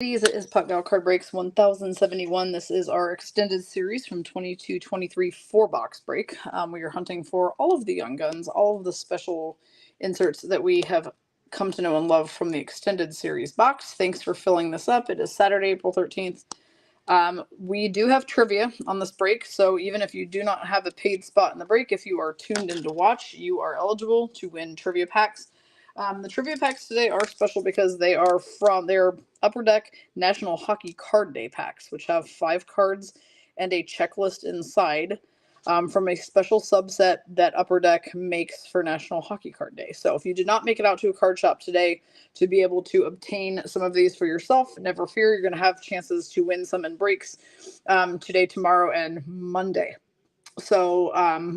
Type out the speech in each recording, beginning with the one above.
It is Puck Gal Card Breaks 1071. This is our extended series from 22-23 4-box break. We are hunting for all of the Young Guns, all of the special inserts that we have come to know and love from the extended series box. Thanks for filling this up. It is Saturday, April 13th. We do have trivia on this break, so even if you do not have a paid spot in the break, if you are tuned in to watch, you are eligible to win trivia packs. The trivia packs today are special because they're Upper Deck National Hockey Card Day packs, which have 5 cards and a checklist inside from a special subset that Upper Deck makes for National Hockey Card Day. So if you did not make it out to a card shop today to be able to obtain some of these for yourself, never fear, you're going to have chances to win some in breaks today, tomorrow, and Monday. So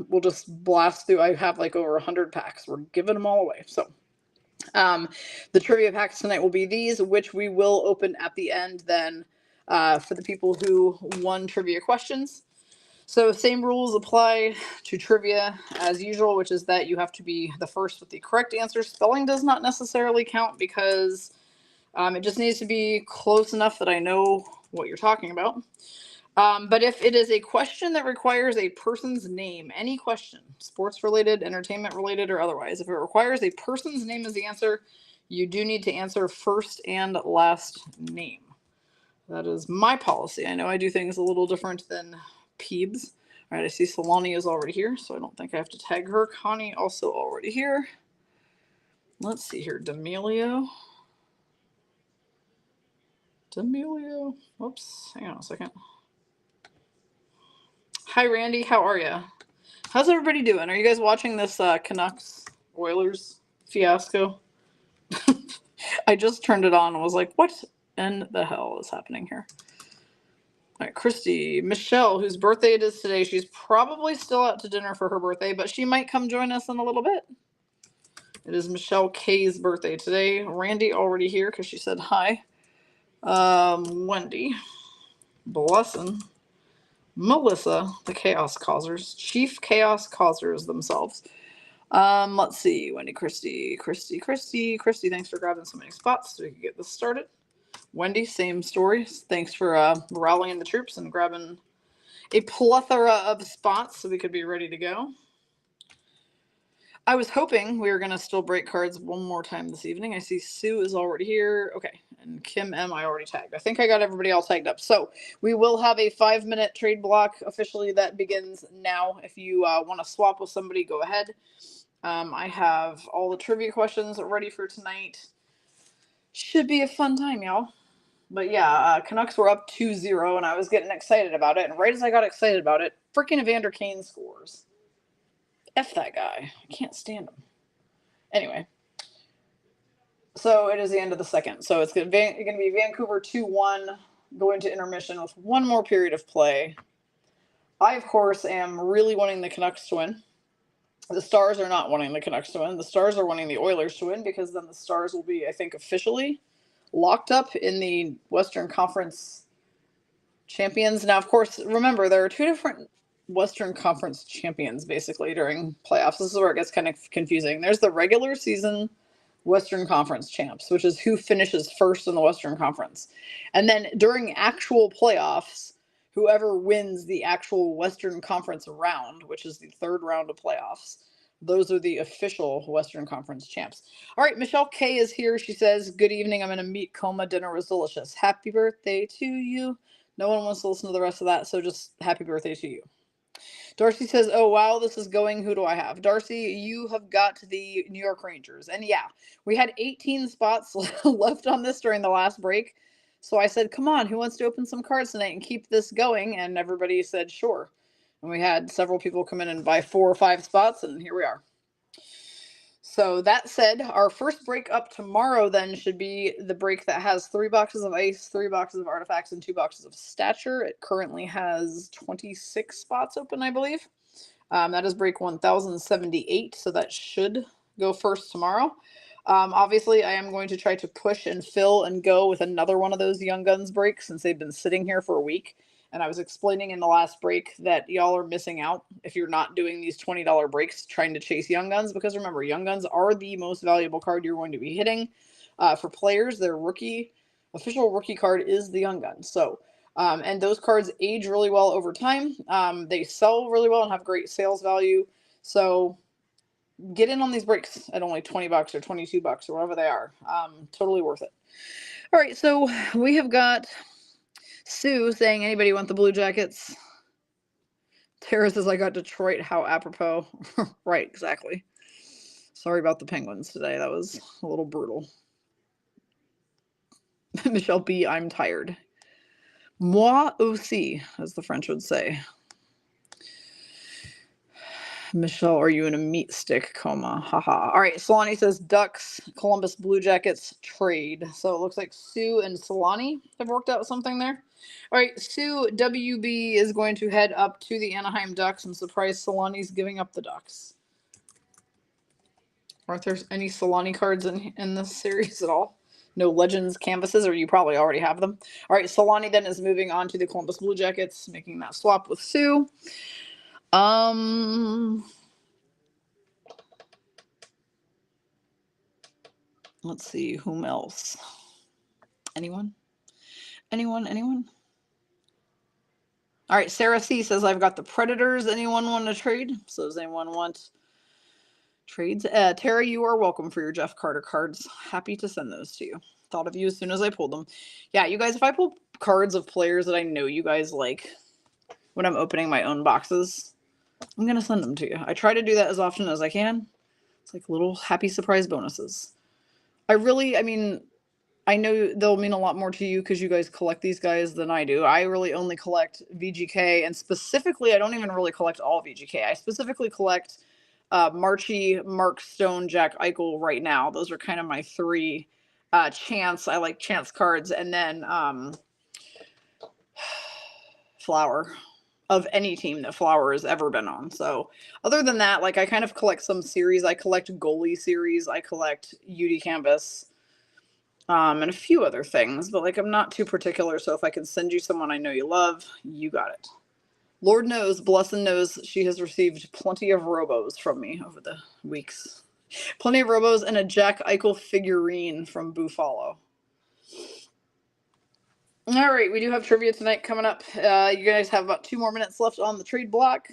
we'll just blast through. I have like over 100 packs. We're giving them all away. So the trivia packs tonight will be these, which we will open at the end then for the people who won trivia questions. So same rules apply to trivia as usual, which is that you have to be the first with the correct answer. Spelling does not necessarily count because it just needs to be close enough that I know what you're talking about. But if it is a question that requires a person's name, any question, sports related, entertainment related, or otherwise, if it requires a person's name as the answer, you do need to answer first and last name. That is my policy. I know I do things a little different than Peebs. All right, I see Solani is already here, so I don't think I have to tag her. Connie also already here. Let's see here. D'Amelio. Whoops. Hang on a second. Hi, Randy. How are you? How's everybody doing? Are you guys watching this Canucks Oilers fiasco? I just turned it on and was like, what in the hell is happening here? All right, Christy. Michelle, whose birthday it is today, she's probably still out to dinner for her birthday, but she might come join us in a little bit. It is Michelle K's birthday today. Randy already here because she said hi. Wendy. Blessin'. Melissa, the Chaos Causers. Chief Chaos Causers themselves. Let's see. Wendy, Christy. Thanks for grabbing so many spots so we can get this started. Wendy, same story. Thanks for rallying the troops and grabbing a plethora of spots so we could be ready to go. I was hoping we were going to still break cards one more time this evening. I see Sue is already here. Okay. And Kim M. I already tagged. I think I got everybody all tagged up. So we will have a 5-minute trade block officially that begins now. If you want to swap with somebody, go ahead. I have all the trivia questions ready for tonight. Should be a fun time, y'all. But yeah, Canucks were up 2-0, and I was getting excited about it. And right as I got excited about it, freaking Evander Kane scores. F that guy. I can't stand him. Anyway. So it is the end of the second. So it's going to be Vancouver 2-1, going to intermission with one more period of play. I, of course, am really wanting the Canucks to win. The Stars are not wanting the Canucks to win. The Stars are wanting the Oilers to win because then the Stars will be, I think, officially locked up in the Western Conference champions. Now, of course, remember, there are 2 different Western Conference champions, basically, during playoffs. This is where it gets kind of confusing. There's the regular season Western Conference champs, which is who finishes first in the Western Conference. And then during actual playoffs, whoever wins the actual Western Conference round, which is the 3rd round of playoffs, those are the official Western Conference champs. All right, Michelle K is here. She says, good evening. I'm in a meat coma. Dinner was delicious. Happy birthday to you. No one wants to listen to the rest of that, so just happy birthday to you. Darcy says, oh, wow, this is going. Who do I have? Darcy, you have got the New York Rangers. And yeah, we had 18 spots left on this during the last break. So I said, come on, who wants to open some cards tonight and keep this going? And everybody said, sure. And we had several people come in and buy 4 or 5 spots, and here we are. So that said, our first break up tomorrow then should be the break that has 3 boxes of ice, 3 boxes of artifacts, and 2 boxes of stature. It currently has 26 spots open, I believe. That is break 1078, so that should go first tomorrow. Obviously, I am going to try to push and fill and go with another one of those Young Guns breaks since they've been sitting here for a week. And I was explaining in the last break that y'all are missing out if you're not doing these $20 breaks trying to chase Young Guns. Because remember, Young Guns are the most valuable card you're going to be hitting. For players, they're rookie official rookie card is the Young Gun. So, and those cards age really well over time. They sell really well and have great sales value. So get in on these breaks at only 20 bucks or 22 bucks or whatever they are. Totally worth it. All right, so we have got Sue saying, anybody want the Blue Jackets? Tara says, I got Detroit. How apropos. Right, exactly. Sorry about the Penguins today. That was a little brutal. Michelle B, I'm tired. Moi aussi, as the French would say. Michelle, are you in a meat stick coma? Haha. All right, Solani says Ducks, Columbus Blue Jackets trade. So it looks like Sue and Solani have worked out something there. All right, Sue WB is going to head up to the Anaheim Ducks and surprise Solani's giving up the Ducks. Aren't there any Solani cards in this series at all? No Legends canvases, or you probably already have them. All right, Solani then is moving on to the Columbus Blue Jackets, making that swap with Sue. Let's see, whom else? Anyone? Anyone? All right, Sarah C says, I've got the Predators. Anyone want to trade? So does anyone want trades? Tara, you are welcome for your Jeff Carter cards. Happy to send those to you. Thought of you as soon as I pulled them. Yeah, you guys, if I pull cards of players that I know you guys like when I'm opening my own boxes, I'm going to send them to you. I try to do that as often as I can. It's like little happy surprise bonuses. I mean, I know they'll mean a lot more to you because you guys collect these guys than I do. I really only collect VGK, and specifically, I don't even really collect all VGK. I specifically collect Marchie, Mark Stone, Jack Eichel right now. Those are kind of my three chance. I like chance cards, and then Flower of any team that Flower has ever been on. So other than that, like I kind of collect some series. I collect goalie series. I collect UD Canvas. And a few other things, but like I'm not too particular, so if I can send you someone I know you love, you got it. Lord knows, Blessed knows, she has received plenty of robos from me over the weeks. Plenty of robos and a Jack Eichel figurine from Buffalo. All right, we do have trivia tonight coming up. You guys have about 2 more minutes left on the trade block.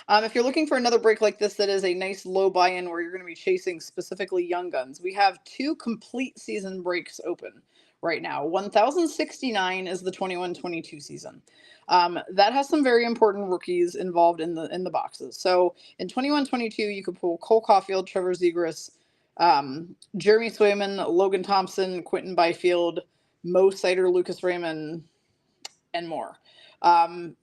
If you're looking for another break like this that is a nice low buy-in where you're going to be chasing specifically Young Guns, we have 2 complete season breaks open right now. 1069 is the 21-22 season. That has some very important rookies involved in the boxes. So in 21-22, you could pull Cole Caulfield, Trevor Zegras, Jeremy Swayman, Logan Thompson, Quentin Byfield, Mo Sider, Lucas Raymond, and more.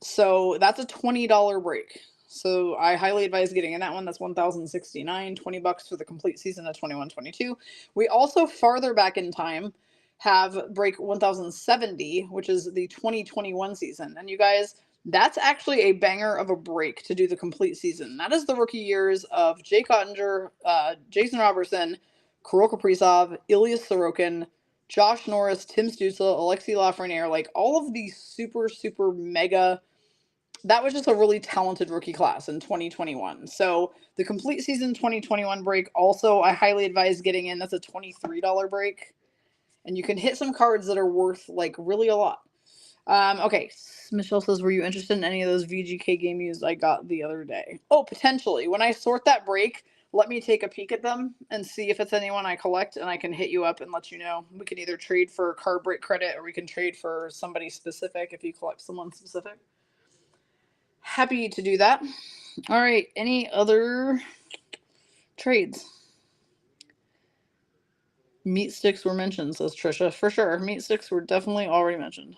So that's a $20 break. So I highly advise getting in that one. That's 1069, 20 bucks for the complete season of 21-22. We also farther back in time have break 1070, which is the 2021 season. And you guys, that's actually a banger of a break to do the complete season. That is the rookie years of Jake Ottinger, Jason Robertson, Kirill Kaprizov, Ilya Sorokin, Josh Norris, Tim Stützle, Alexi Lafreniere, like all of these super, super mega. That was just a really talented rookie class in 2021. So the complete season 2021 break, also I highly advise getting in. That's a $23 break. And you can hit some cards that are worth like really a lot. Okay, Michelle says, were you interested in any of those VGK game used I got the other day? Oh, potentially. When I sort that break, let me take a peek at them and see if it's anyone I collect, and I can hit you up and let you know. We can either trade for card break credit, or we can trade for somebody specific if you collect someone specific. Happy to do that. All right, any other trades? Meat sticks were mentioned, says Trisha. For sure, meat sticks were definitely already mentioned.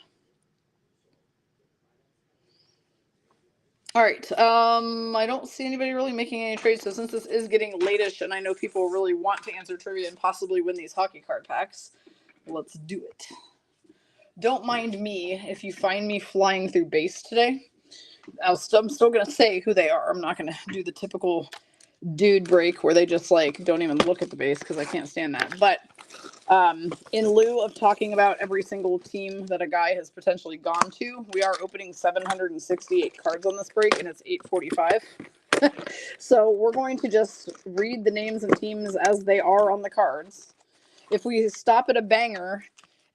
All right, I don't see anybody really making any trades, so since this is getting late-ish and I know people really want to answer trivia and possibly win these hockey card packs, let's do it. Don't mind me if you find me flying through base today. I'm still going to say who they are. I'm not going to do the typical dude break where they just like don't even look at the base because I can't stand that. But in lieu of talking about every single team that a guy has potentially gone to, we are opening 768 cards on this break, and it's 8:45. So we're going to just read the names of teams as they are on the cards. If we stop at a banger,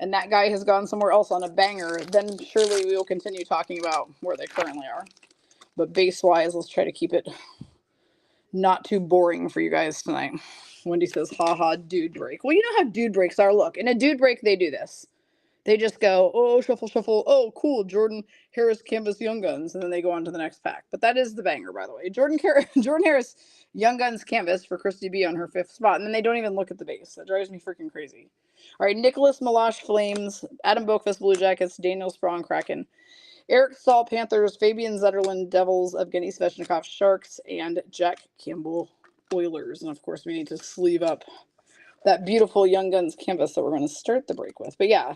and that guy has gone somewhere else on a banger, then surely we will continue talking about where they currently are. But base-wise, let's try to keep it not too boring for you guys tonight. Wendy says, haha, dude break. Well, you know how dude breaks are. Look, in a dude break, they do this. They just go, oh, shuffle, shuffle. Oh, cool, Jordan Harris Canvas Young Guns. And then they go on to the next pack. But that is the banger, by the way. Jordan Harris Young Guns Canvas for Christy B on her 5th spot. And then they don't even look at the base. That drives me freaking crazy. All right, Nicholas Malash Flames, Adam Boakfest Blue Jackets, Daniel Sprong Kraken, Eric Stahl Panthers, Fabian Zetterlund Devils, Evgeny Svechnikov Sharks, and Jack Campbell Oilers. And of course, we need to sleeve up that beautiful Young Guns canvas that we're going to start the break with. But yeah,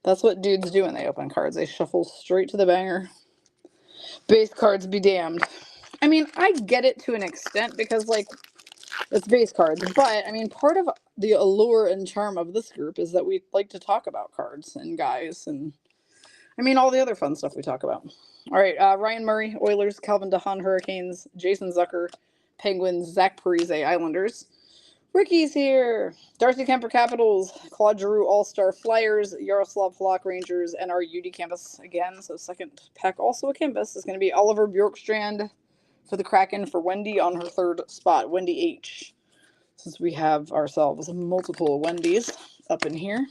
that's what dudes do when they open cards. They shuffle straight to the banger. Base cards be damned. I mean, I get it to an extent because, like, it's base cards. But, I mean, part of the allure and charm of this group is that we like to talk about cards and guys and, I mean, all the other fun stuff we talk about. All right, Ryan Murray, Oilers, Calvin DeHaan, Hurricanes, Jason Zucker, Penguins, Zach Parise, Islanders. Ricky's here. Darcy Kemper Capitals, Claude Giroux All-Star Flyers, Yaroslav Halak Rangers, and our UD canvas again. So second pack also a canvas is going to be Oliver Bjorkstrand for the Kraken for Wendy on her 3rd spot. Wendy H. Since we have ourselves multiple Wendy's up in here.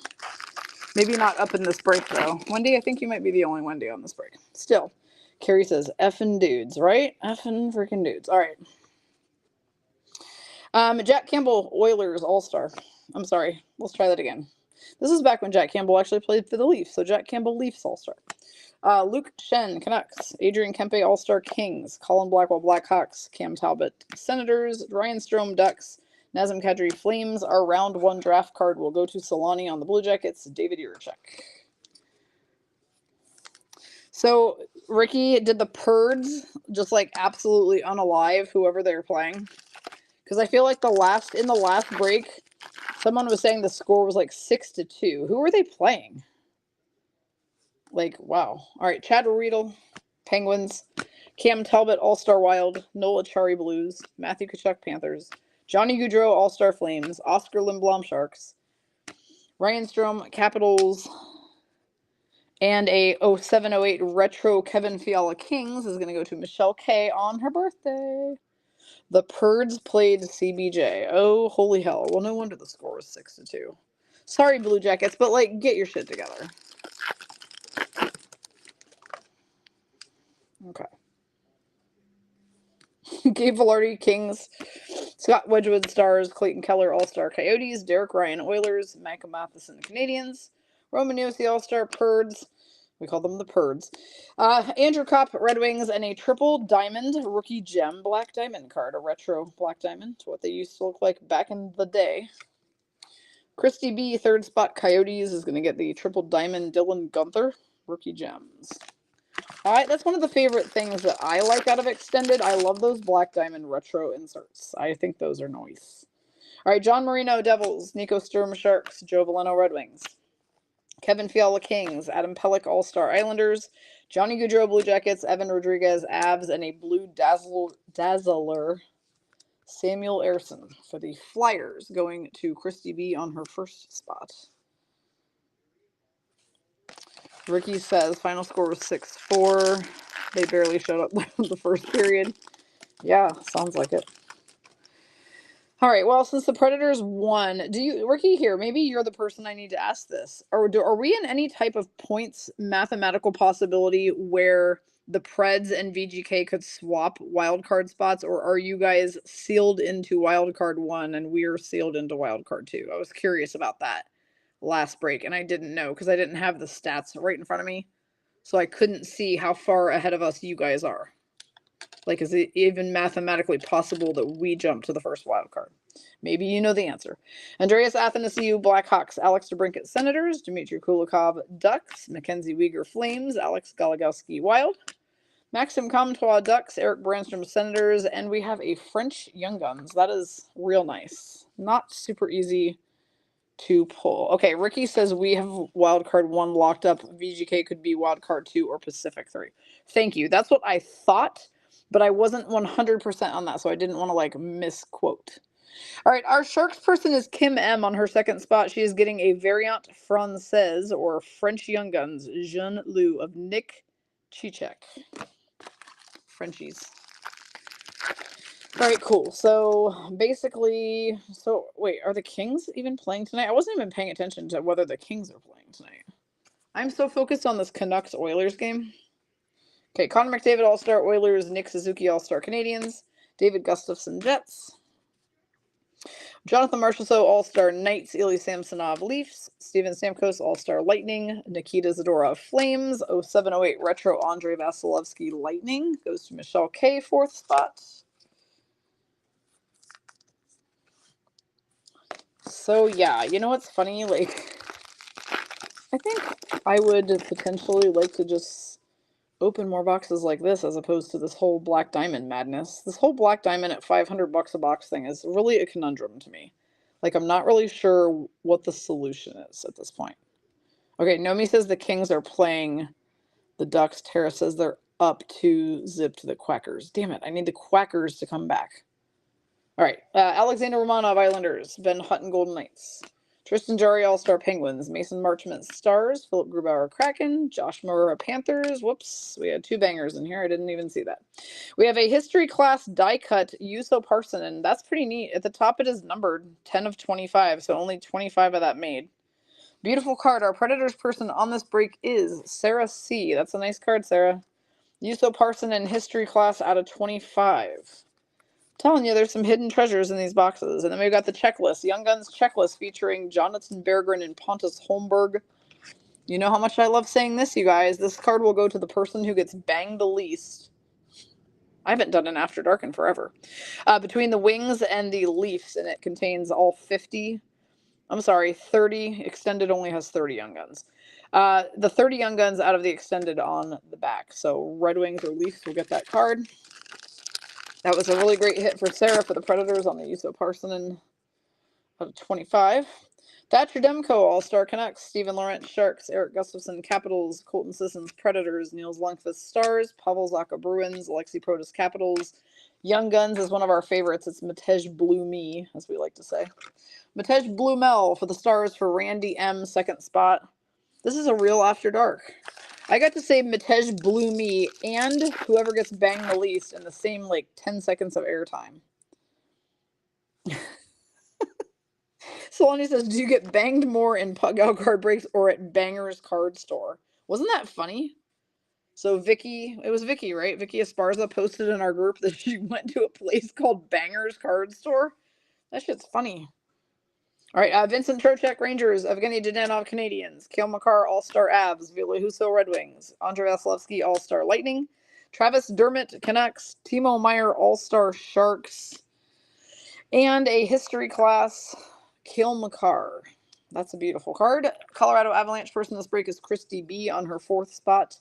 Maybe not up in this break though. Wendy, I think you might be the only Wendy on this break. Still, Carrie says effing dudes, right? Effing freaking dudes. All right. Jack Campbell, Oilers All-Star. I'm sorry. Let's try that again. This is back when Jack Campbell actually played for the Leafs. So Jack Campbell, Leafs All-Star. Luke Shen, Canucks. Adrian Kempe, All-Star Kings. Colin Blackwell, Blackhawks. Cam Talbot, Senators. Ryan Strome, Ducks. Nazem Kadri, Flames. Our round 1 draft card will go to Solani on the Blue Jackets. David Jiricek. So Ricky, did the Purds just like absolutely unalive whoever they were playing? Because I feel like in the last break, someone was saying the score was like 6-2. Who were they playing? Like, wow. All right, Chad Riedel, Penguins. Cam Talbot, All-Star Wild. Nola Chari Blues. Matthew Tkachuk, Panthers. Johnny Gaudreau, All-Star Flames. Oscar Lindblom, Sharks. Ryan Strome, Capitals. And a 07-08 retro Kevin Fiala Kings is going to go to Michelle K on her birthday. The Purds played CBJ. Oh, holy hell. Well, no wonder the score was 6-2. Sorry, Blue Jackets, but, like, get your shit together. Okay. Gabe Velarde, Kings. Scott Wedgwood, Stars. Clayton Keller, All-Star Coyotes. Derek Ryan, Oilers. Micah Matheson, Canadians. Roman Yossi, All-Star Purds. We call them the Purds. Andrew Kopp, Red Wings, and a triple diamond rookie gem black diamond card. A retro black diamond. What they used to look like back in the day. Christy B, 3rd spot Coyotes, is going to get the triple diamond Dylan Gunther rookie gems. All right, that's one of the favorite things that I like out of Extended. I love those black diamond retro inserts. I think those are nice. All right, John Marino, Devils. Nico Sturm, Sharks. Joe Veleno, Red Wings. Kevin Fiala, Kings. Adam Pelech, All-Star Islanders. Johnny Gaudreau, Blue Jackets. Evan Rodriguez, Avs. And a blue dazzler, Samuel Ersson for the Flyers, going to Christy B on her 1st spot. Ricky says final score was 6-4. They barely showed up the first period. Yeah, sounds like it. All right, well, since the Predators won, Ricky here, maybe you're the person I need to ask this. Are we in any type of points mathematical possibility where the Preds and VGK could swap wildcard spots, or are you guys sealed into wildcard 1 and we're sealed into wildcard 2? I was curious about that last break, and I didn't know because I didn't have the stats right in front of me, so I couldn't see how far ahead of us you guys are. Like, is it even mathematically possible that we jump to the first wild card? Maybe you know the answer. Andreas Athanasiou, Blackhawks. Alex DeBrincat, Senators. Dmitry Kulikov, Ducks. Mackenzie Weegar, Flames. Alex Galagowski, Wild. Maxim Comtois, Ducks. Eric Brandstrom, Senators. And we have a French Young Guns. That is real nice. Not super easy to pull. Okay, Ricky says we have wildcard 1 locked up. VGK could be wildcard 2 or Pacific 3. Thank you. That's what I thought, but I wasn't 100% on that, so I didn't want to, like, misquote. All right, our Sharks person is Kim M on her second spot. She is getting a Variant Française or French Young Guns Jean Lou of Nick Chichek. Frenchies. All right, cool. So basically, wait, are the Kings even playing tonight? I wasn't even paying attention to whether the Kings are playing tonight. I'm so focused on this Canucks Oilers game. Okay, Connor McDavid All-Star Oilers, Nick Suzuki All-Star Canadiens, David Gustafsson Jets, Jonathan Marchessault All-Star Knights, Ilya Samsonov Leafs, Steven Stamkos All-Star Lightning, Nikita Zadorov Flames, 0708 Retro Andrei Vasilevsky Lightning, goes to Michelle K, fourth spot. So yeah, you know what's funny? Like, I think I would potentially like to just open more boxes like this as opposed to this whole Black Diamond madness. This whole Black Diamond at $500 a box thing is really a conundrum to me. Like, I'm not really sure what the solution is at this point. Okay, Nomi says the Kings are playing the Ducks. Tara says they're up 2-0 to the Quackers. Damn it, I need the Quackers to come back. All right, Alexander Romanov Islanders, Ben Hutton Golden Knights, Tristan Jarry All-Star Penguins, Mason Marchment Stars, Philip Grubauer Kraken, Josh Murrah Panthers. Whoops, we had two bangers in here. I didn't even see that. We have a history class die cut Juuso Parssinen. That's pretty neat. At the top it is numbered 10 of 25, so only 25 of that made. Beautiful card. Our Predators person on this break is Sarah C. That's a nice card, Sarah. Juuso Parssinen history class out of 25. Telling you, there's some hidden treasures in these boxes. And then we've got the checklist. Young Guns checklist featuring Jonathan Berggren and Pontus Holmberg. You know how much I love saying this, you guys. This card will go to the person who gets banged the least. I haven't done an After Dark in forever. Between the Wings and the Leafs, and it contains all 50. I'm sorry, 30. Extended only has 30 Young Guns. The 30 Young Guns out of the Extended on the back. So Red Wings or Leafs will get that card. That was a really great hit for Sarah for the Predators on the Juuso Parssinen of 25. Thatcher Demko, All-Star Canucks, Stephen Laurent Sharks, Eric Gustafson Capitals, Colton Sissons Predators, Niels Lundqvist Stars, Pavel Zacha Bruins, Alexi Protas Capitals. Young Guns is one of our favorites. It's Matej Blumey, as we like to say. Matej Blumel for the Stars for Randy M, second spot. This is a real After Dark. I got to say Matej Blumey and whoever gets banged the least in the same, like, 10 seconds of airtime. Solani says, do you get banged more in Pug Out card breaks or at Banger's card store? Wasn't that funny? So Vicky, it was Vicky, right? Vicky Esparza posted in our group that she went to a place called Banger's card store. That shit's funny. All right, Vincent Trocheck Rangers, Evgeny Dadonov Canadians, Cale Makar All-Star Avs, Ville Husso Red Wings, Andrei Vasilevsky All-Star Lightning, Travis Dermott Canucks, Timo Meyer All-Star Sharks, and a history class, Cale Makar. That's a beautiful card. Colorado Avalanche person this break is Christy B on her fourth spot.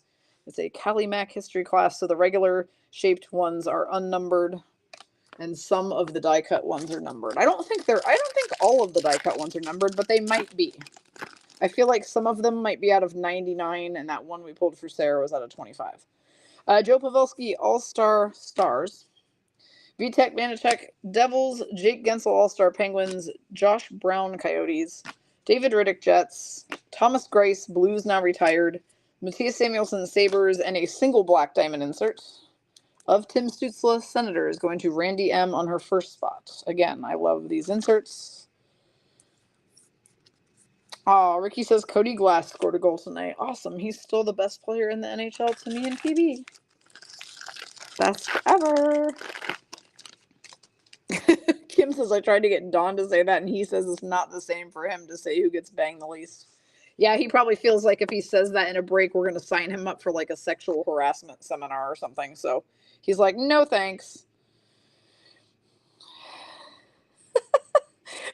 It's a Cali Mac history class, so the regular shaped ones are unnumbered. And some of the die cut ones are numbered. I don't think all of the die cut ones are numbered, but they might be. I feel like some of them might be out of 99, and that one we pulled for Sarah was out of 25. Joe Pavelski All-Star Stars. Vitek Vanacek Devils, Jake Gensel All-Star Penguins, Josh Brown Coyotes, David Riddick Jets, Thomas Grice Blues now retired, Matthias Samuelson Sabres, and a single Black Diamond insert of Tim Stützle Senators going to Randy M on her first spot. Again, I love these inserts. Oh, Ricky says Cody Glass scored a goal tonight. Awesome. He's still the best player in the NHL to me and PB. Best ever. Kim says I tried to get Don to say that, and he says it's not the same for him to say who gets banged the least. Yeah, he probably feels like if he says that in a break, we're going to sign him up for like a sexual harassment seminar or something. So he's like, no thanks.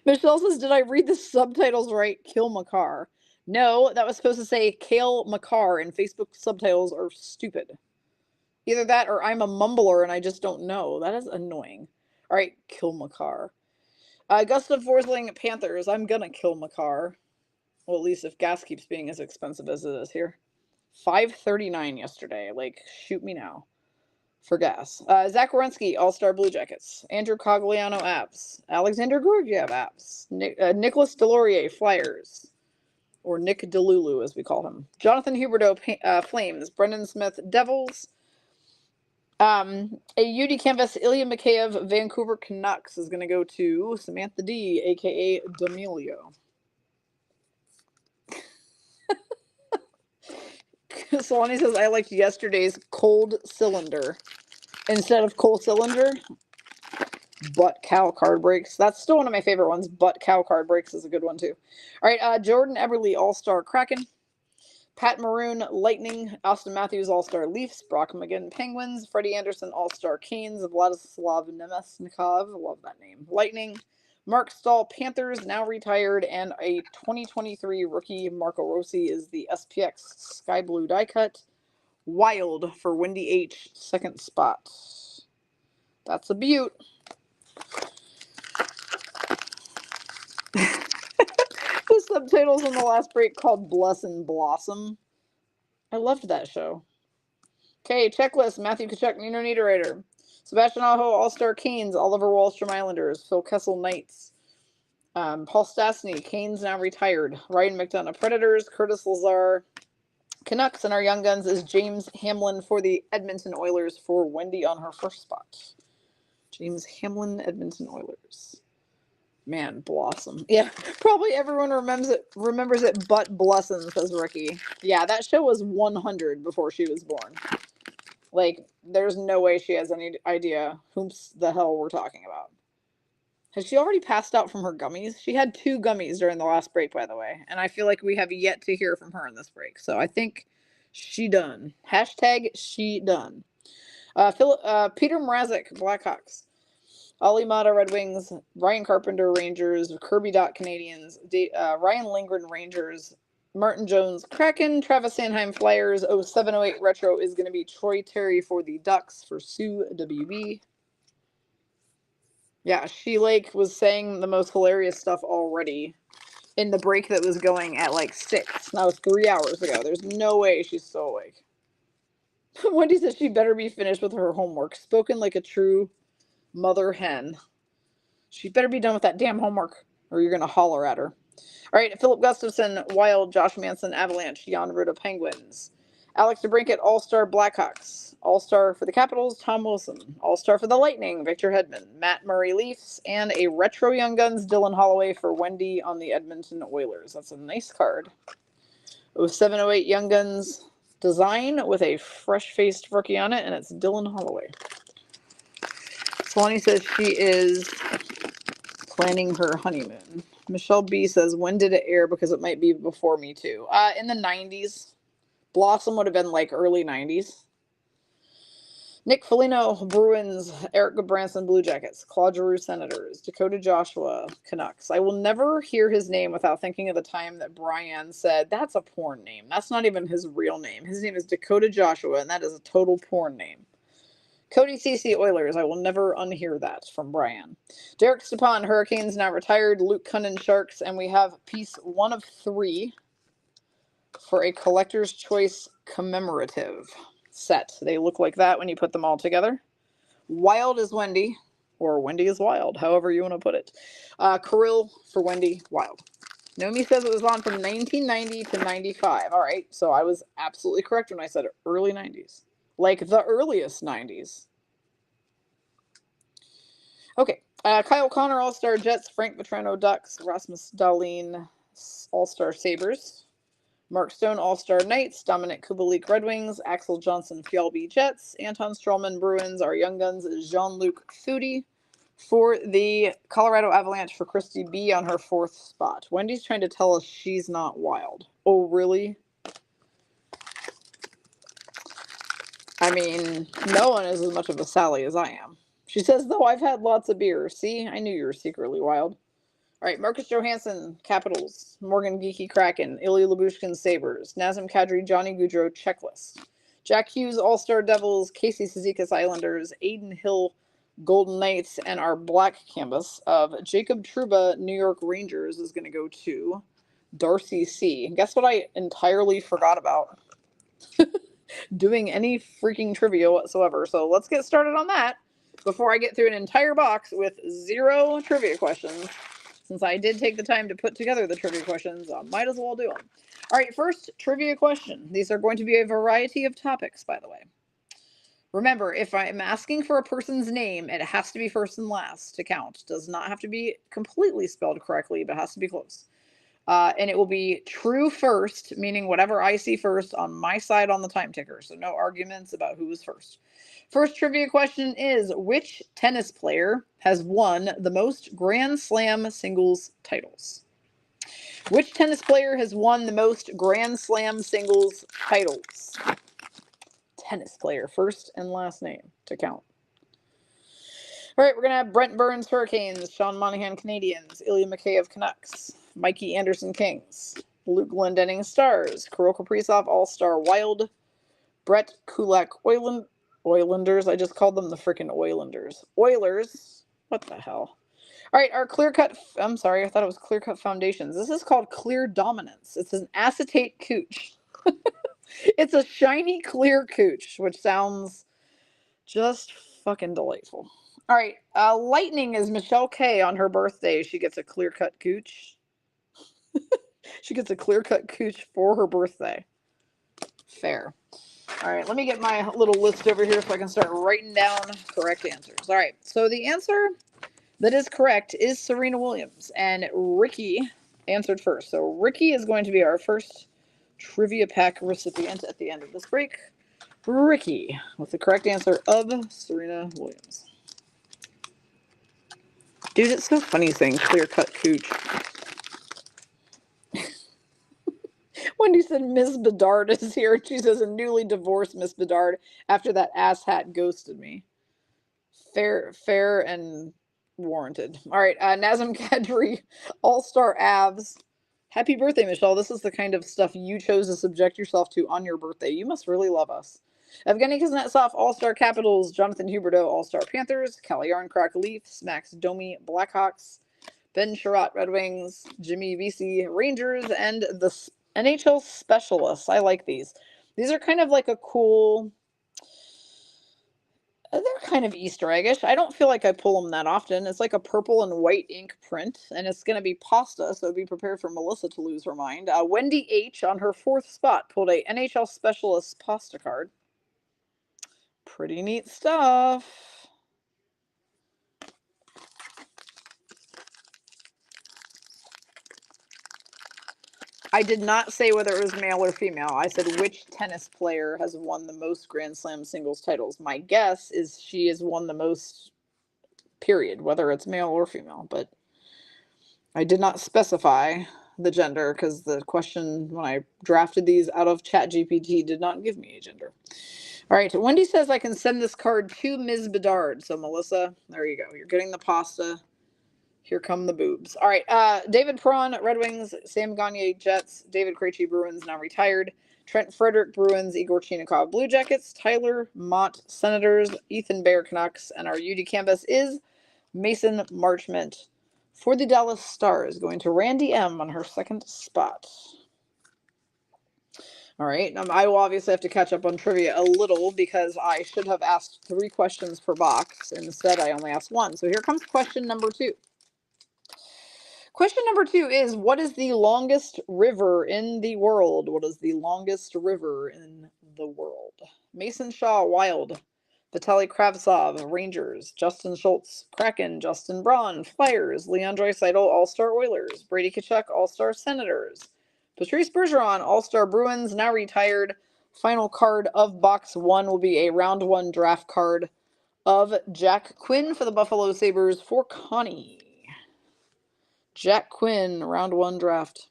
Michelle says, did I read the subtitles right? Kill Makar. No, that was supposed to say Kale Makar, and Facebook subtitles are stupid. Either that or I'm a mumbler and I just don't know. That is annoying. All right, kill Makar. Gustav Forsling Panthers. I'm gonna kill Makar. Well, at least if gas keeps being as expensive as it is here. $5.39 yesterday. Like, shoot me now. for gas. Zach Werenski, All-Star Blue Jackets. Andrew Cogliano, Avs. Alexander Georgiev, Avs. Nicholas Delorier, Flyers. Or Nick Delulu, as we call him. Jonathan Huberdeau, Flames. Brendan Smith, Devils. A UD canvas, Ilya Mikheyev, Vancouver Canucks is going to go to Samantha D, a.k.a. D'Amelio. Solani says, I liked yesterday's cold cylinder instead of coal cylinder. Butt cow card breaks. That's still one of my favorite ones. Butt cow card breaks is a good one too. All right, Jordan Eberle, All-Star Kraken. Pat Maroon, Lightning. Austin Matthews, All-Star Leafs. Brock McGinn, Penguins. Freddie Anderson, All-Star Canes. Vladislav Nemesnikov, love that name, Lightning. Mark Stahl, Panthers, now retired, and a 2023 rookie, Marco Rossi, is the SPX Sky Blue die cut. Wild for Wendy H, second spot. That's a beaut. The subtitles on the last break called Bless and Blossom. I loved that show. Okay, checklist. Matthew Tkachuk, Nino Niederreiter. Sebastian Aho, All-Star Canes. Oliver Wahlstrom, Islanders. Phil Kessel, Knights. Paul Stastny, Canes now retired. Ryan McDonough, Predators. Curtis Lazar, Canucks. And our Young Guns is James Hamlin for the Edmonton Oilers for Wendy on her first spot. James Hamlin, Edmonton Oilers. Man, Blossom. Yeah, probably everyone remembers it but Blossom, says Ricky. Yeah, that show was 100 before she was born. Like, there's no way she has any idea whom the hell we're talking about. Has she already passed out from her gummies? She had 2 gummies during the last break, by the way. And I feel like we have yet to hear from her in this break. So I think she done. Hashtag she done. Peter Mrazek, Blackhawks. Ollie Mata, Red Wings. Ryan Carpenter, Rangers. Kirby Dot, Canadians. Ryan Lindgren, Rangers. Martin Jones, Kraken. Travis Sanheim, Flyers. 0708 Retro is going to be Troy Terry for the Ducks for Sue WB. Yeah, she was saying the most hilarious stuff already in the break that was going at like 6. That was 3 hours ago. There's no way she's still awake. Wendy says she better be finished with her homework. Spoken like a true mother hen. She better be done with that damn homework or you're going to holler at her. All right, Philip Gustafson, Wild. Josh Manson, Avalanche. Jan Rutta, Penguins. Alex DeBrincat, All-Star Blackhawks. All-Star for the Capitals, Tom Wilson. All-Star for the Lightning, Victor Hedman. Matt Murray, Leafs. And a Retro Young Guns, Dylan Holloway for Wendy on the Edmonton Oilers. That's a nice card. 0708 Young Guns design with a fresh-faced rookie on it, and it's Dylan Holloway. Swanee says she is planning her honeymoon. Michelle B says, when did it air? Because it might be before me too. In the 90s. Blossom would have been like early 90s. Nick Foligno, Bruins. Eric Goodbranson, Blue Jackets. Claude Giroux, Senators. Dakota Joshua, Canucks. I will never hear his name without thinking of the time that Brian said, that's a porn name. That's not even his real name. His name is Dakota Joshua, and that is a total porn name. Cody CC, Oilers. I will never unhear that from Brian. Derek Stepan, Hurricanes, now retired. Luke Cunnin, Sharks. And we have piece 1 of 3 for a Collector's Choice commemorative set. They look like that when you put them all together. Wild is Wendy, or Wendy is Wild, however you want to put it. Kirill for Wendy, Wild. Nomi says it was on from 1990 to 95. All right, so I was absolutely correct when I said early 90s. Like the earliest 90s. Okay. Kyle Connor, All-Star Jets. Frank Vetrano, Ducks. Rasmus Dahlin, All-Star Sabres. Mark Stone, All-Star Knights. Dominic Kubalik, Red Wings. Axel Johnson, Fjallby, Jets. Anton Strawman, Bruins. Our Young Guns is Jean-Luc Foudy for the Colorado Avalanche for Christy B on her 4th spot. Wendy's trying to tell us she's not wild. Oh, really? I mean, no one is as much of a Sally as I am. She says, though, I've had lots of beer. See, I knew you were secretly wild. All right, Marcus Johansson, Capitals. Morgan Geeky, Kraken. Ilya Lyubushkin, Sabres. Nazem Kadri, Johnny Gaudreau, Checklist. Jack Hughes, All-Star Devils. Casey Cizikas, Islanders. Aiden Hill, Golden Knights. And our black canvas of Jacob Trouba, New York Rangers, is going to go to Darcy C. And guess what I entirely forgot about? doing any freaking trivia whatsoever. So let's get started on that before I get through an entire box with 0 trivia questions. Since I did take the time to put together the trivia questions, I might as well do them. All right, first trivia question. These are going to be a variety of topics, by the way. Remember, if I'm asking for a person's name, it has to be first and last to count. Does not have to be completely spelled correctly, but it has to be close. And it will be true first, meaning whatever I see first on my side on the time ticker. So no arguments about who was first. First trivia question is, which tennis player has won the most Grand Slam singles titles? Which tennis player has won the most Grand Slam singles titles? Tennis player, first and last name to count. All right, we're going to have Brent Burns Hurricanes, Sean Monahan Canadiens, Ilya Mikheyev Canucks, Mikey Anderson Kings, Luke Glendening Stars, Kirill Kaprizov All-Star Wild, Brett Kulak Oilanders. I just called them the freaking Oilanders. Oilers. What the hell? All right, our I'm sorry, I thought it was Clear Cut Foundations. This is called Clear Dominance. It's an acetate cooch. It's a shiny clear cooch, which sounds just fucking delightful. All right, Lightning is Michelle K on her birthday. She gets a clear cut cooch. She gets a clear cut cooch for her birthday. Fair. All right, let me get my little list over here so I can start writing down correct answers. All right, so the answer that is correct is Serena Williams, and Ricky answered first. So Ricky is going to be our first trivia pack recipient at the end of this break. Ricky with the correct answer of Serena Williams. Dude, it's so funny saying clear-cut cooch. Wendy said Miss Bedard is here. She says a newly divorced Miss Bedard after that asshat ghosted me. Fair and warranted. All right, Nazem Kadri, All-Star Avs. Happy birthday, Michelle. This is the kind of stuff you chose to subject yourself to on your birthday. You must really love us. Evgeny Kuznetsov, All-Star Capitals, Jonathan Huberdeau, All-Star Panthers, Cal Yarncroc, Leafs, Max Domi, Blackhawks, Ben Sherratt, Red Wings, Jimmy Vesey, Rangers, and the NHL Specialists. I like these. These are kind of like a cool... They're kind of Easter eggish. I don't feel like I pull them that often. It's like a purple and white ink print, and it's going to be pasta, so be prepared for Melissa to lose her mind. Wendy H. on her 4th spot pulled a NHL Specialist pasta card. Pretty neat stuff. I did not say whether it was male or female. I said which tennis player has won the most Grand Slam singles titles. My guess is she has won the most, period, whether it's male or female. But I did not specify the gender because the question when I drafted these out of ChatGPT did not give me a gender. All right, Wendy says I can send this card to Ms. Bedard. So, Melissa, there you go. You're getting the pasta. Here come the boobs. All right, David Perron, Red Wings, Sam Gagner, Jets, David Krejci, Bruins, now retired, Trent Frederick, Bruins, Igor Chinnikov, Blue Jackets, Tyler Mott, Senators, Ethan Bear, Canucks, and our UD canvas is Mason Marchment for the Dallas Stars, going to Randy M on her 2nd spot. All right, I will obviously have to catch up on trivia a little because I should have asked 3 questions per box. Instead, I only asked 1. So here comes question number 2. Question number 2 is, what is the longest river in the world? What is the longest river in the world? Mason Shaw, Wild. Vitaly Kravtsov, Rangers. Justin Schultz, Kraken. Justin Braun, Flyers. Leon Draisaitl, All-Star Oilers. Brady Tkachuk, All-Star Senators. Patrice Bergeron, All-Star Bruins, now retired. Final card of box 1 will be a round 1 draft card of Jack Quinn for the Buffalo Sabres for Connie. Jack Quinn, round 1 draft.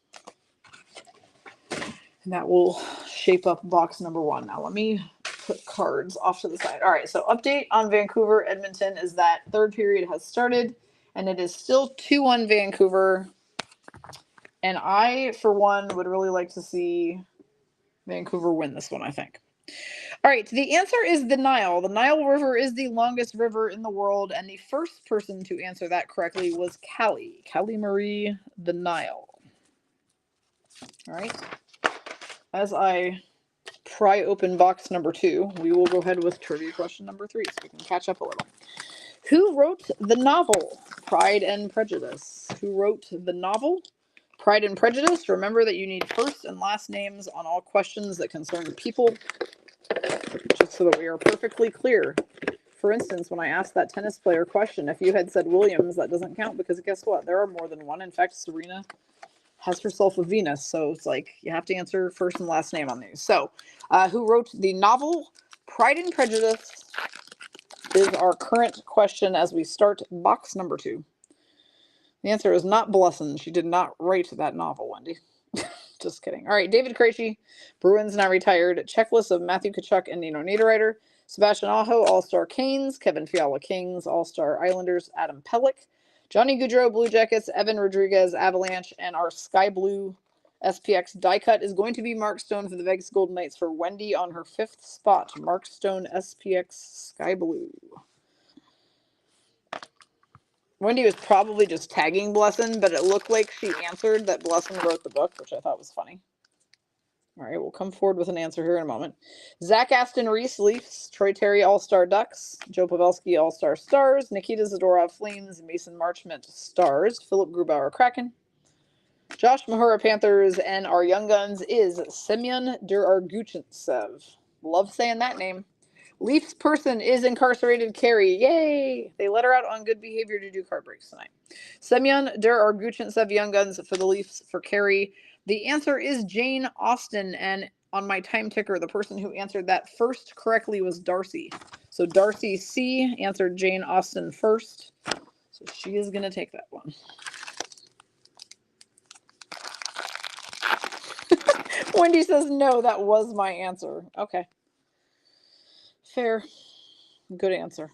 And that will shape up box number 1. Now let me put cards off to the side. All right, so update on Vancouver, Edmonton is that 3rd period has started, and it is still 2-1 Vancouver. And I, for one, would really like to see Vancouver win this one, I think. All right, the answer is the Nile. The Nile River is the longest river in the world, and the first person to answer that correctly was Callie Marie the Nile. All right. As I pry open box number 2, we will go ahead with trivia question number 3 so we can catch up a little. Who wrote the novel Pride and Prejudice? Who wrote the novel Pride and Prejudice? Remember that you need first and last names on all questions that concern people, just so that we are perfectly clear. For instance, when I asked that tennis player question, if you had said Williams, that doesn't count because guess what? There are more than one. In fact, Serena has herself a Venus, so it's like you have to answer first and last name on these. So, who wrote the novel Pride and Prejudice is our current question as we start box number 2. The answer is not Blesson. She did not write that novel, Wendy. Just kidding. All right, David Krejci, Bruins now retired. Checklist of Matthew Tkachuk and Nino Niederreiter. Sebastian Aho, All-Star Canes. Kevin Fiala, Kings. All-Star Islanders, Adam Pelech. Johnny Gaudreau, Blue Jackets. Evan Rodriguez, Avalanche. And our Sky Blue SPX die cut is going to be Mark Stone for the Vegas Golden Knights for Wendy on her 5th spot. Mark Stone SPX Sky Blue. Wendy was probably just tagging Blesson, but it looked like she answered that Blesson wrote the book, which I thought was funny. All right, we'll come forward with an answer here in a moment. Zach Aston Reese, Leafs. Troy Terry, All-Star Ducks. Joe Pavelski, All-Star Stars. Nikita Zadorov, Flames. Mason Marchment, Stars. Philip Grubauer, Kraken. Josh Mahura, Panthers. And our Young Guns is Semyon Durarguchintsev. Love saying that name. Leafs person is incarcerated. Carrie. Yay! They let her out on good behavior to do card breaks tonight. Semyon Durarguchintsev, Young Guns for the Leafs for Carrie. The answer is Jane Austen, and on my time ticker, the person who answered that first correctly was Darcy. So Darcy C answered Jane Austen first. So she is going to take that one. Wendy says, no, that was my answer. Okay. Fair. Good answer.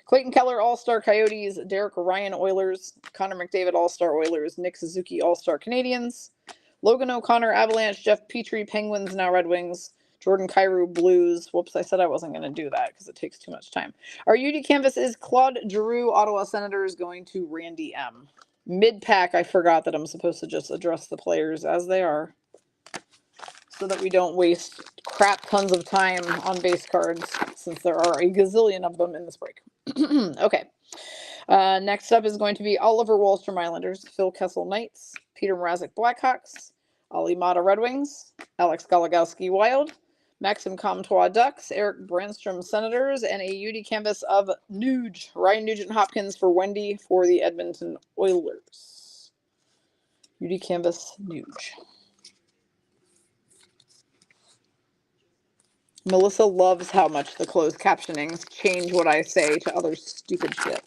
Clayton Keller, All-Star Coyotes. Derek Ryan, Oilers. Connor McDavid, All-Star Oilers. Nick Suzuki, All-Star Canadians. Logan O'Connor, Avalanche. Jeff Petrie, Penguins, now Red Wings. Jordan Kyrou, Blues. Whoops, I said I wasn't going to do that because it takes too much time. Our UD canvas is Claude Giroux, Ottawa Senators, going to Randy M. Mid-pack, I forgot that I'm supposed to just address the players as they are, so that we don't waste crap tons of time on base cards, since there are a gazillion of them in this break. Okay. Next up is going to be Oliver Wahlstrom, Islanders. Phil Kessel, Knights. Peter Mrazek, Blackhawks. Ali Mata, Red Wings. Alex Gologowski, Wild. Maxim Comtois, Ducks. Eric Brandstrom, Senators. And a UD canvas of Nuge. Ryan Nugent-Hopkins for Wendy for the Edmonton Oilers. UD canvas, Nuge. Melissa loves how much the closed captionings change what I say to other stupid shit.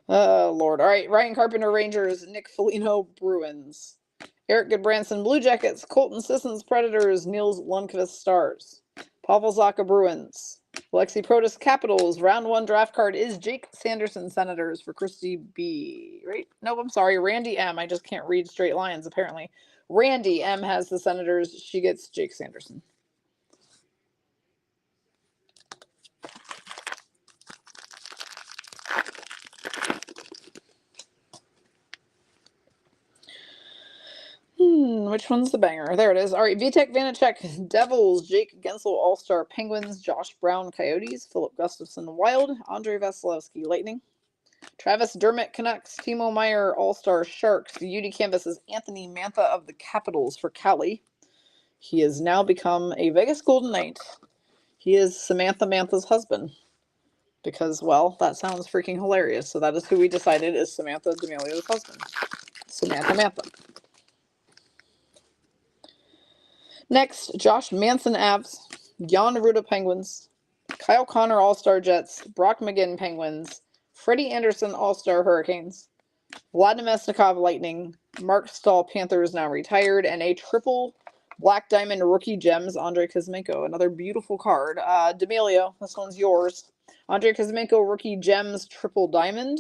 Oh, Lord. All right. Ryan Carpenter, Rangers. Nick Foligno, Bruins. Eric Goodbranson, Blue Jackets. Colton Sissons, Predators. Niels Lundqvist, Stars. Pavel Zacha, Bruins. Alexi Protas, Capitals. Round 1 draft card is Jake Sanderson, Senators for Christy B. Right? Nope, I'm sorry. Randy M. I just can't read straight lines, apparently. Randy M. has the Senators. She gets Jake Sanderson. Which one's the banger? There it is. All right, Vitek Vanacek, Devils. Jake Gensel, All-Star Penguins. Josh Brown, Coyotes. Philip Gustafson, Wild. Andre Vasilevsky, Lightning. Travis Dermott, Canucks. Timo Meyer, All-Star Sharks. The UD canvas is Anthony Mantha of the Capitals for Cali. He has now become a Vegas Golden Knight. He is Samantha Mantha's husband. Because, well, that sounds freaking hilarious. So that is who we decided is Samantha D'Amelia's husband. Samantha Mantha. Next, Josh Manson, Avs. Jan Ruda, Penguins. Kyle Connor, All-Star Jets. Brock McGinn, Penguins. Freddie Anderson, All-Star Hurricanes. Vlad Nemesnikov, Lightning. Mark Stahl, Panthers, now retired. And a triple Black Diamond Rookie Gems, Andrei Kuzmenko. Another beautiful card. D'Amelio, this one's yours. Andrei Kuzmenko, Rookie Gems, Triple Diamond.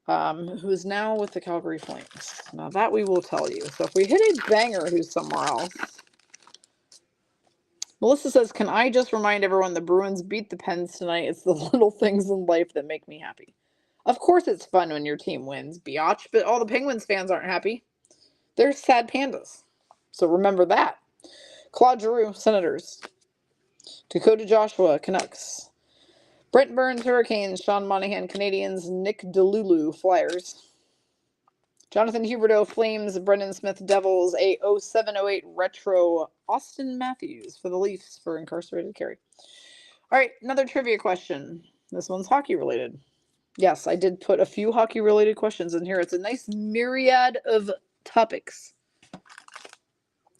Who is now with the Calgary Flames. Now that we will tell you. So if we hit a banger who's somewhere else. Melissa says, can I just remind everyone the Bruins beat the Pens tonight? It's the little things in life that make me happy. Of course it's fun when your team wins, biatch, but all the Penguins fans aren't happy. They're sad pandas. So remember that. Claude Giroux, Senators. Dakota Joshua, Canucks. Brent Burns, Hurricanes. Sean Monahan, Canadians. Nick DeLulu, Flyers. Jonathan Huberdeau, Flames. Brendan Smith, Devils. A 0708 retro Austin Matthews for the Leafs for Incarcerated Carey. All right, another trivia question. This one's hockey related. Yes, I did put a few hockey related questions in here. It's a nice myriad of topics.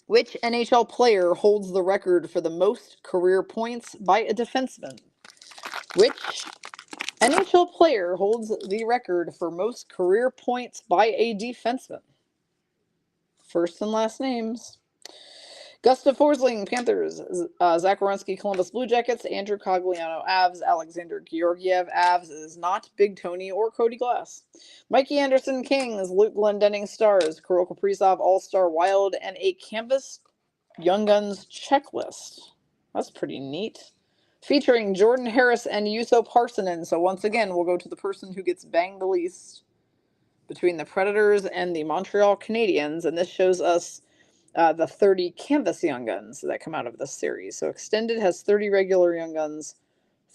Which NHL player holds the record for the most career points by a defenseman? Which NHL player holds the record for most career points by a defenseman? First and last names. Gustav Forsling, Panthers. Zach Werenski, Columbus Blue Jackets. Andrew Cogliano, Avs. Alexander Georgiev, Avs is not Big Tony or Cody Glass. Mikey Anderson, Kings. Luke Glendening, Stars. Kirill Kaprizov, All-Star Wild. And a Canvas Young Guns checklist. That's pretty neat. Featuring Jordan Harris and Juuso Parssinen. So once again, we'll go to the person who gets banged the least between the Predators and the Montreal Canadiens. And this shows us the 30 Canvas Young Guns that come out of this series. So Extended has 30 regular Young Guns,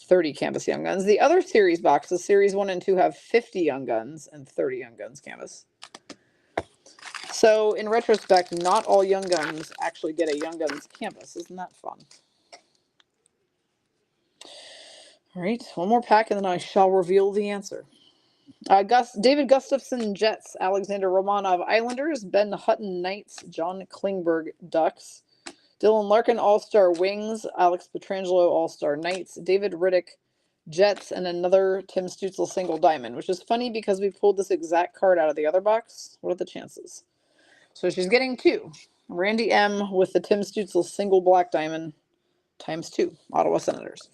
30 Canvas Young Guns. The other series boxes, Series 1 and 2, have 50 Young Guns and 30 Young Guns Canvas. So in retrospect, not all Young Guns actually get a Young Guns Canvas. Isn't that fun? All right, one more pack and then I shall reveal the answer. David Gustafson, Jets. Alexander Romanov, Islanders. Ben Hutton, Knights. John Klingberg, Ducks. Dylan Larkin, All-Star, Wings. Alex Pietrangelo, All-Star, Knights. David Riddick, Jets. And another Tim Stützle single diamond, which is funny because we pulled this exact card out of the other box. What are the chances? So she's getting 2. Randy M. with the Tim Stützle single black diamond times 2. Ottawa Senators.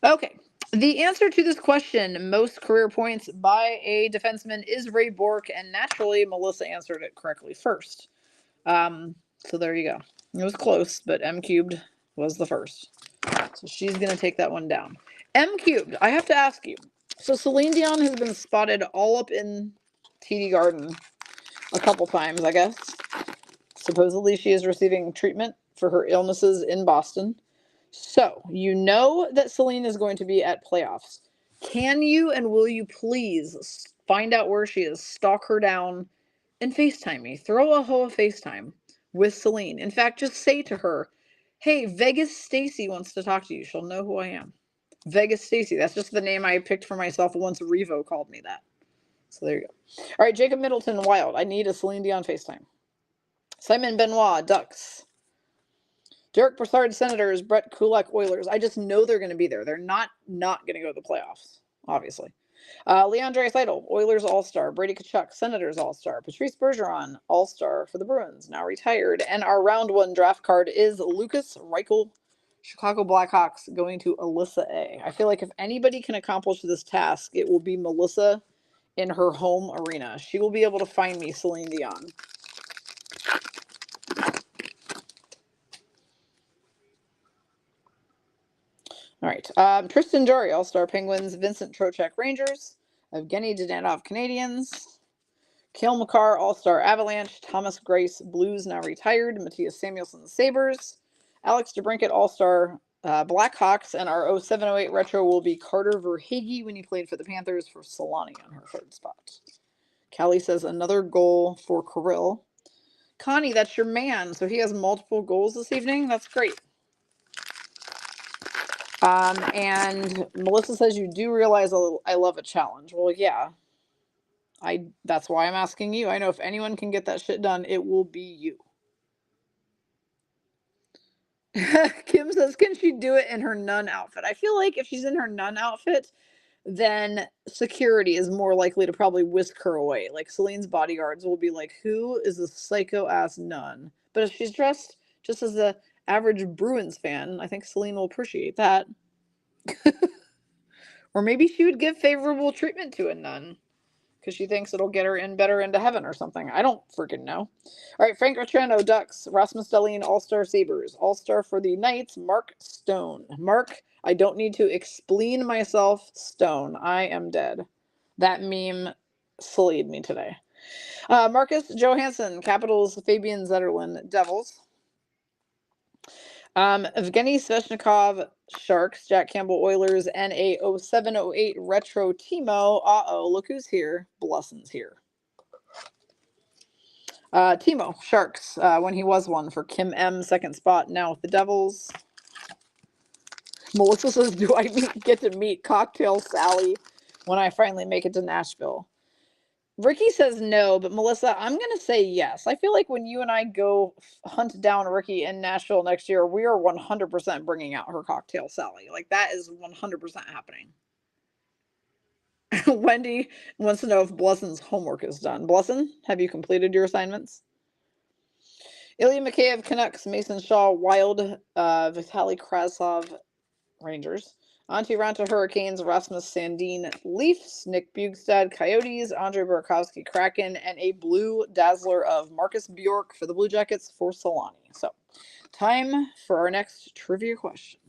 Okay. The answer to this question, most career points by a defenseman, is Ray Bourque, and naturally, Melissa answered it correctly first. So there you go. It was close, but M cubed was the first. So she's going to take that one down. M cubed, I have to ask you. So Celine Dion has been spotted all up in TD Garden a couple times, I guess. Supposedly she is receiving treatment for her illnesses in Boston. So, you know that Celine is going to be at playoffs. Can you and will you please find out where she is, stalk her down, and FaceTime me? Throw a hoa FaceTime with Celine. In fact, just say to her, hey, Vegas Stacy wants to talk to you. She'll know who I am. Vegas Stacy. That's just the name I picked for myself once Revo called me that. So there you go. All right, Jacob Middleton, Wild. I need a Celine Dion FaceTime. Simon Benoit, Ducks. Derek Brassard, Senators. Brett Kulak, Oilers. I just know they're going to be there. They're not going to go to the playoffs, obviously. Leon Draisaitl, Oilers All-Star. Brady Tkachuk, Senators All-Star. Patrice Bergeron, All-Star for the Bruins, now retired. And our round 1 draft card is Lucas Reichel, Chicago Blackhawks, going to Alyssa A. I feel like if anybody can accomplish this task, it will be Melissa in her home arena. She will be able to find me Celine Dion. All right. Tristan Jarry, All-Star Penguins. Vincent Trocheck, Rangers. Evgeny Dadonov, Canadians. Cale Makar, All-Star Avalanche. Thomas Greiss, Blues, now retired. Matthias Samuelsson, Sabres. Alex DeBrincat, All-Star Blackhawks. And our 0708 retro will be Carter Verhaeghe when he played for the Panthers for Solani on her 3rd spot. Callie says another goal for Kirill. Connie, that's your man. So he has multiple goals this evening. That's great. And Melissa says you do realize I love a challenge. Well, yeah. That's why I'm asking you. I know if anyone can get that shit done, it will be you. Kim says, can she do it in her nun outfit? I feel like if she's in her nun outfit, then security is more likely to probably whisk her away. Like Celine's bodyguards will be like, who is this psycho-ass nun? But if she's dressed just as the average Bruins fan, I think Celine will appreciate that. Or maybe she would give favorable treatment to a nun because she thinks it'll get her in better into heaven or something. I don't freaking know. All right, Frank Rotrano, Ducks. Rasmus Dahlin, All-Star Sabres. All-Star for the Knights, Mark Stone. Mark, I don't need to explain myself, Stone. I am dead. That meme sullied me today. Marcus Johansson, Capitals, Fabian Zetterlund, Devils. Evgeny Sveshnikov, Sharks, Jack Campbell, Oilers, and a 0708 Retro Timo. Uh-oh, look who's here. Blusson's here. Timo, Sharks, when he was one for Kim M, second spot, now with the Devils. Melissa says, do I get to meet Cocktail Sally when I finally make it to Nashville? Ricky says no, but Melissa, I'm going to say yes. I feel like when you and I go hunt down Ricky in Nashville next year, we are 100% bringing out her Cocktail Sally. Like, that is 100% happening. Wendy wants to know if Blusson's homework is done. Blusson, have you completed your assignments? Ilya Mikheyev, Canucks, Mason Shaw, Wild, Vitaly Krasov, Rangers. Auntie Ranta, Hurricanes, Rasmus Sandin, Leafs, Nick Bugstad, Coyotes, Andre Burakovsky, Kraken, and a blue dazzler of Marcus Bjork for the Blue Jackets for Solani. So, time for our next trivia question.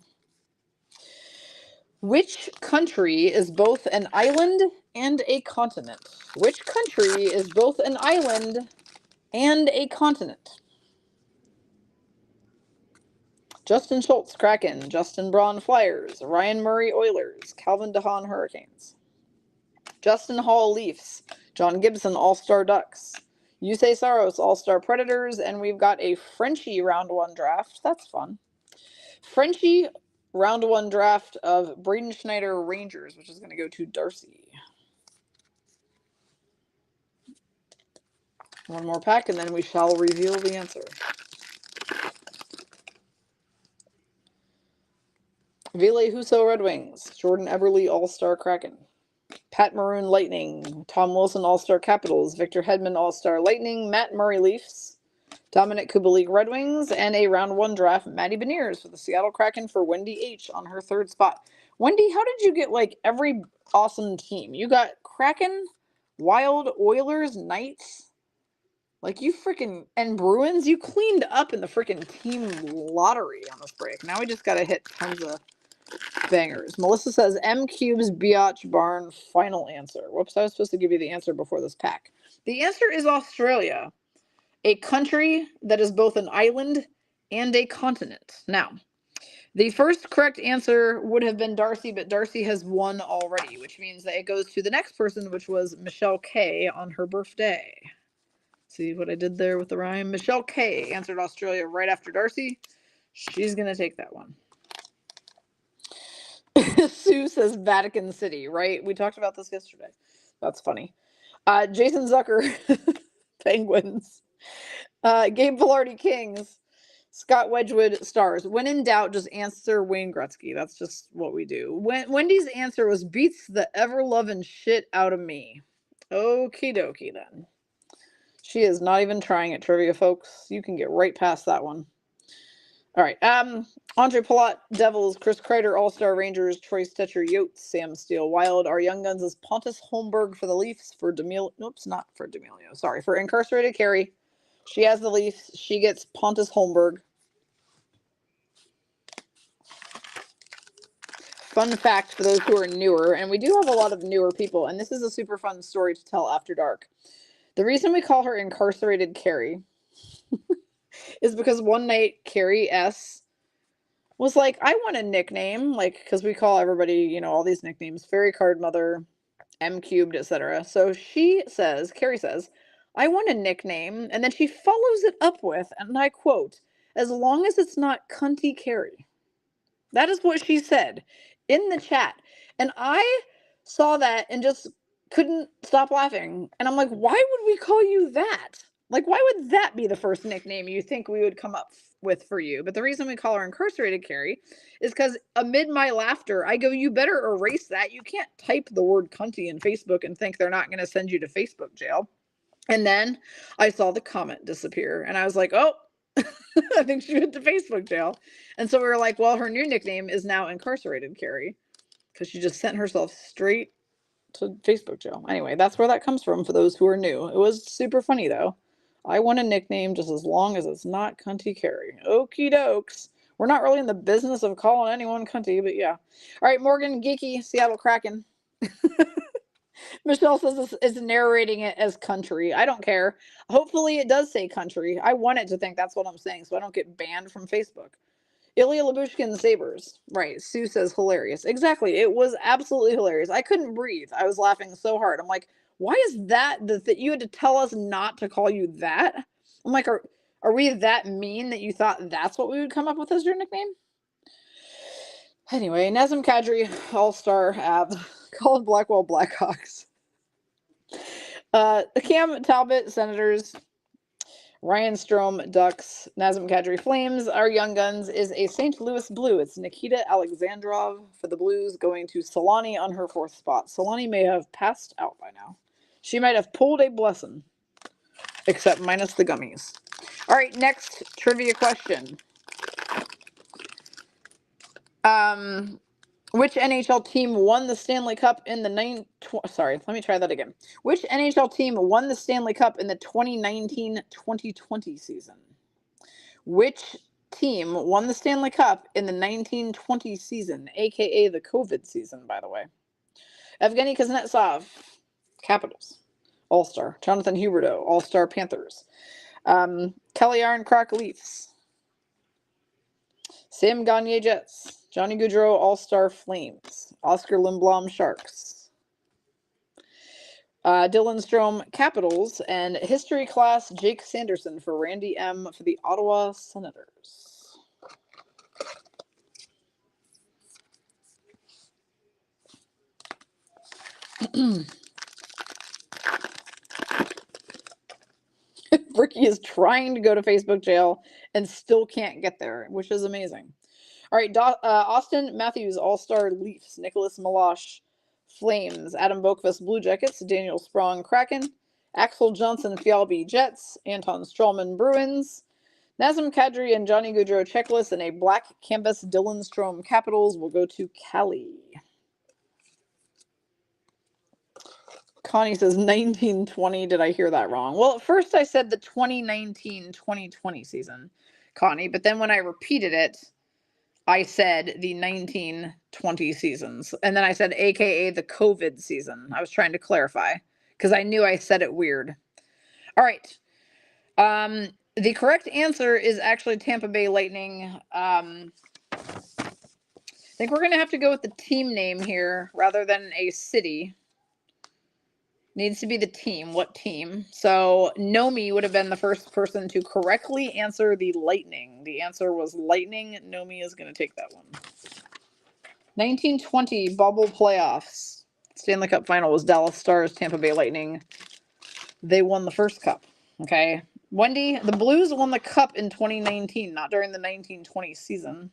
Which country is both an island and a continent? Which country is both an island and a continent? Justin Schultz, Kraken. Justin Braun, Flyers. Ryan Murray, Oilers. Calvin DeHaan, Hurricanes. Justin Hall, Leafs. John Gibson, All-Star Ducks. Yusei Saros, All-Star Predators. And we've got a Frenchie round one draft. That's fun. Frenchie round one draft of Braden Schneider, Rangers, which is going to go to Darcy. One more pack, and then we shall reveal the answer. Ville Husso, Red Wings. Jordan Eberle, All-Star Kraken. Pat Maroon, Lightning. Tom Wilson, All-Star Capitals. Victor Hedman, All-Star Lightning. Matt Murray, Leafs. Dominic Kubalik, Red Wings. And a round one draft, Maddie Beniers for the Seattle Kraken for Wendy H. on her third spot. Wendy, how did you get, like, every awesome team? You got Kraken, Wild, Oilers, Knights. Like, you freaking, and Bruins, you cleaned up in the freaking team lottery on this break. Now we just got to hit tons of bangers. Melissa says, M Cubes, Biatch, Barn, final answer. Whoops, I was supposed to give you the answer before this pack. The answer is Australia, a country that is both an island and a continent. Now, the first correct answer would have been Darcy, but Darcy has won already, which means that it goes to the next person, which was Michelle K. on her birthday. See what I did there with the rhyme? Michelle K. answered Australia right after Darcy. She's going to take that one. Sue says Vatican City, right? We talked about this yesterday. That's funny. Jason Zucker, Penguins. Gabe Velarde, Kings. Scott Wedgwood, Stars. When in doubt, just answer Wayne Gretzky. That's just what we do. Wendy's answer was beats the ever-loving shit out of me. Okie dokie then. She is not even trying at trivia, folks. You can get right past that one. All right. Andre Palat, Devils. Chris Kreider, All-Star Rangers. Troy Stetcher, Yotes. Sam Steele, Wild. Our Young Guns is Pontus Holmberg for the Leafs. For D'Amelio. Oops, not for D'Amelio. Sorry. For Incarcerated Carrie. She has the Leafs. She gets Pontus Holmberg. Fun fact for those who are newer, and we do have a lot of newer people, and this is a super fun story to tell after dark. The reason we call her Incarcerated Carrie is because one night Carrie S. was like, I want a nickname, like, because we call everybody, you know, all these nicknames, Fairy Card Mother, M Cubed, etc. So she says, Carrie says, I want a nickname, and then she follows it up with, and I quote, as long as it's not Cunty Carrie. That is what she said in the chat. And I saw that and just couldn't stop laughing. And I'm like, why would we call you that? Like, why would that be the first nickname you think we would come up with for you? But the reason we call her Incarcerated Carrie is because amid my laughter, I go, you better erase that. You can't type the word cunty in Facebook and think they're not going to send you to Facebook jail. And then I saw the comment disappear. And I was like, oh, I think she went to Facebook jail. And so we were like, well, her new nickname is now Incarcerated Carrie because she just sent herself straight to Facebook jail. Anyway, that's where that comes from for those who are new. It was super funny, though. I want a nickname just as long as it's not Cunty Carrie. Okie dokes. We're not really in the business of calling anyone cunty, but yeah. All right, Morgan Geeky, Seattle Kraken. Michelle says it's narrating it as country. I don't care. Hopefully it does say country. I want it to think that's what I'm saying so I don't get banned from Facebook. Ilya Labushkin Sabres. Right. Sue says hilarious. Exactly. It was absolutely hilarious. I couldn't breathe. I was laughing so hard. I'm like, why is that you had to tell us not to call you that? I'm like, are we that mean that you thought that's what we would come up with as your nickname? Anyway, Nazem Kadri, All-Star Avs, Colin Blackwell, Blackhawks. Cam Talbot, Senators. Ryan Strome, Ducks. Nazem Kadri, Flames. Our Young Guns is a St. Louis Blue. It's Nikita Alexandrov for the Blues, going to Solani on her 4th spot. Solani may have passed out by now. She might have pulled a blessing, except minus the gummies. All right, next trivia question. Which NHL team won the Stanley Cup in the Which NHL team won the Stanley Cup in the 2019-2020 season? Which team won the Stanley Cup in the 1920 season, aka the COVID season, by the way? Evgeny Kuznetsov, Capitals, All-Star. Jonathan Huberdeau, All-Star Panthers. Kelly Yarncroc, Leafs. Sam Gagner, Jets. Johnny Gaudreau, All-Star Flames. Oscar Lindblom, Sharks. Dylan Strome, Capitals. And history class, Jake Sanderson for Randy M. for the Ottawa Senators. Ricky is trying to go to Facebook jail and still can't get there, which is amazing. All right, Austin Matthews, All-Star Leafs. Nicholas Milosh, Flames. Adam Boqvist, Blue Jackets. Daniel Sprong, Kraken. Axel Johnson, Fjallby, Jets. Anton Strawman, Bruins. Nazem Kadri and Johnny Gaudreau, checklist. And a black canvas, Dylan Strome, Capitals. Will go to Cali. Connie says 1920. Did I hear that wrong? Well, at first I said the 2019-2020 season, Connie. But then when I repeated it, I said the 1920 seasons. And then I said AKA the COVID season. I was trying to clarify because I knew I said it weird. All right. The correct answer is actually Tampa Bay Lightning. I think we're going to have to go with the team name here rather than a city. Needs to be the team. What team? So Nomi would have been the first person to correctly answer the Lightning. The answer was Lightning. Nomi is going to take that one. 1920 bubble playoffs. Stanley Cup final was Dallas Stars, Tampa Bay Lightning. They won the first cup. Okay. Wendy, the Blues won the cup in 2019, not during the 1920 season.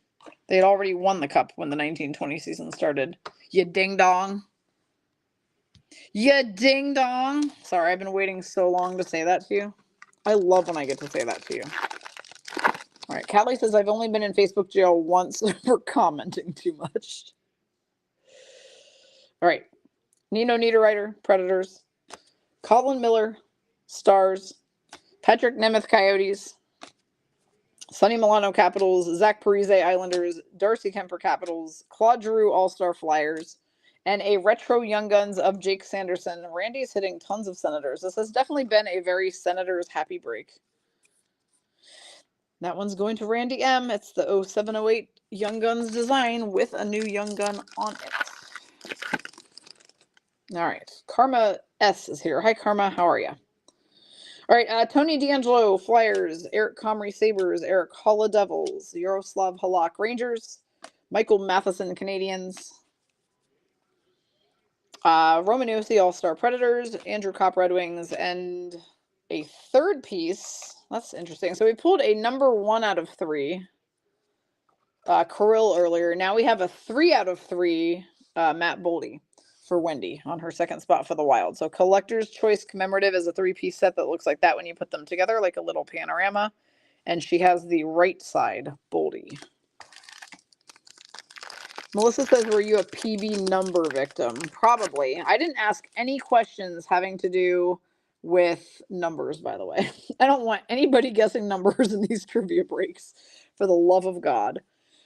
They had already won the cup when the 1920 season started. You ding dong. You ding dong. Sorry, I've been waiting so long to say that to you. I love when I get to say that to you. All right, Callie says, I've only been in Facebook jail once for commenting too much. All right. Nino Niederreiter, Predators. Colin Miller, Stars. Patrick Nemeth, Coyotes. Sonny Milano, Capitals. Zach Parise, Islanders. Darcy Kemper, Capitals. Claude Giroux, All-Star Flyers. And a retro Young Guns of Jake Sanderson. Randy's hitting tons of Senators. This has definitely been a very Senators happy break. That one's going to Randy M. It's the 0708 Young Guns design with a new Young Gun on it. All right. Karma S is here. Hi, Karma. How are you? All right. Tony D'Angelo, Flyers. Eric Comrie, Sabres. Eric Holla, Devils. Yaroslav Halak, Rangers. Michael Matheson, Canadians. Roman Yossi, All-Star Predators. Andrew Kopp, Red Wings. And a third piece. That's interesting. So we pulled a number 1 out of 3. Kirill earlier. Now we have a 3 out of 3 Matt Boldy for Wendy on her second spot for the Wild. So Collector's Choice Commemorative is a 3-piece set that looks like that when you put them together, like a little panorama. And she has the right side Boldy. Melissa says, were you a PB number victim? Probably. I didn't ask any questions having to do with numbers, by the way. I don't want anybody guessing numbers in these trivia breaks, for the love of God.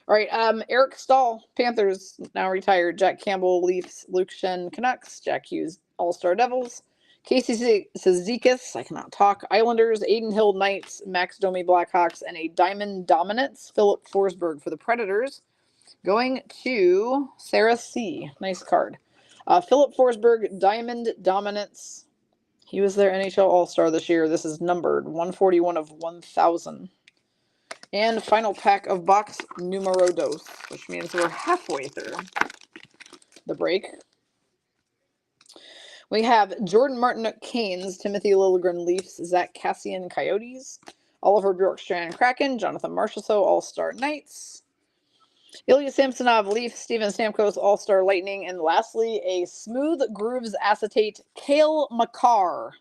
All right, Eric Stahl, Panthers, now retired. Jack Campbell, Leafs. Luke Shen, Canucks. Jack Hughes, All-Star Devils. Casey Sezikis, I cannot talk. Islanders, Aiden Hill Knights, Max Domi Blackhawks, and a Diamond Dominance, Philip Forsberg for the Predators. Going to Sarah C. Nice card. Philip Forsberg, Diamond Dominance. He was their NHL All-Star this year. This is numbered 141 of 1,000. And final pack of box numero dos, which means we're halfway through the break. We have Jordan Martin Canes, Timothy Liljegren Leafs, Zach Cassian Coyotes, Oliver Bjorkstrand Kraken, Jonathan Marchessault All-Star Knights, Ilya Samsonov Leafs, Steven Stamkos All-Star Lightning, and lastly a Smooth Grooves Acetate Cale Makar.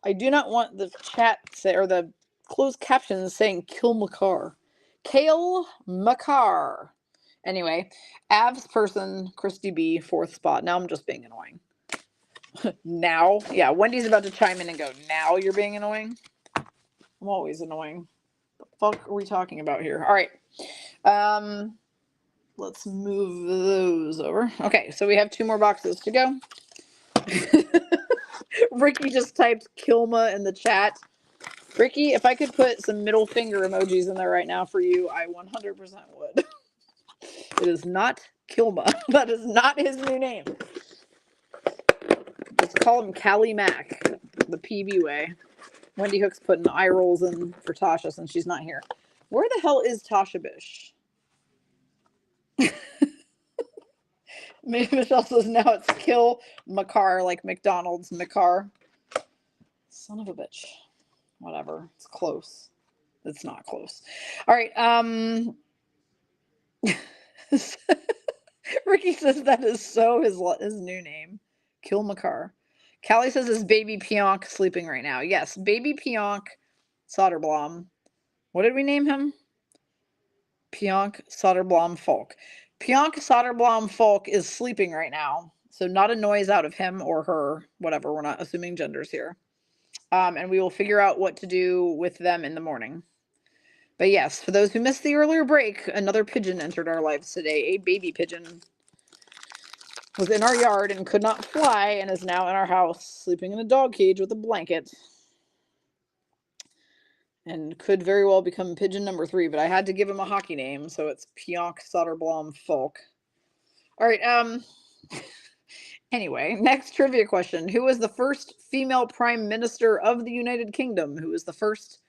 I do not want the chat or the closed captions saying Kill Makar. Cale Makar. Anyway, Avs person, Christy B, 4th spot. Now I'm just being annoying. Now? Yeah, Wendy's about to chime in and go, now you're being annoying? I'm always annoying. What the fuck are we talking about here? All right. Let's move those over. Okay, so we have 2 more boxes to go. Ricky just typed Kilma in the chat. Ricky, if I could put some middle finger emojis in there right now for you, I 100% would. It is not Kilma. That is not his new name. Let's call him Callie Mac, the PB way. Wendy Hook's putting eye rolls in for Tasha since she's not here. Where the hell is Tasha Bish? Michelle says now it's Kill Makar, like McDonald's Makar. Son of a bitch. Whatever. It's close. It's not close. All right. Ricky says that is so his new name. Kill Makar. Callie says is baby Pionk sleeping right now. Yes, baby Pionk Soderblom. What did we name him? Pionk Soderblom Folk. Pionk Soderblom Folk is sleeping right now. So not a noise out of him or her. Whatever. We're not assuming genders here. And we will figure out what to do with them in the morning. But yes, for those who missed the earlier break, another pigeon entered our lives today. A baby pigeon was in our yard and could not fly and is now in our house, sleeping in a dog cage with a blanket. And could very well become pigeon number 3, but I had to give him a hockey name, so it's Pionk Soderblom Folk. All right, anyway, next trivia question. Who was the first female prime minister of the United Kingdom? Who was the first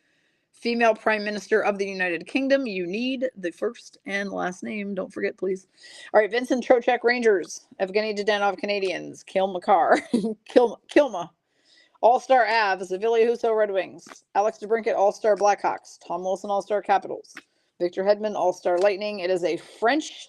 female prime minister of the United Kingdom? You need the first and last name. Don't forget, please. All right, Vincent Trocheck Rangers, Evgeny Dadonov Canadians, Cale Makar, Kilma, All-Star Avs, Ville Husso Red Wings, Alex DeBrincat All-Star Blackhawks, Tom Wilson All-Star Capitals, Victor Hedman All-Star Lightning. It is a French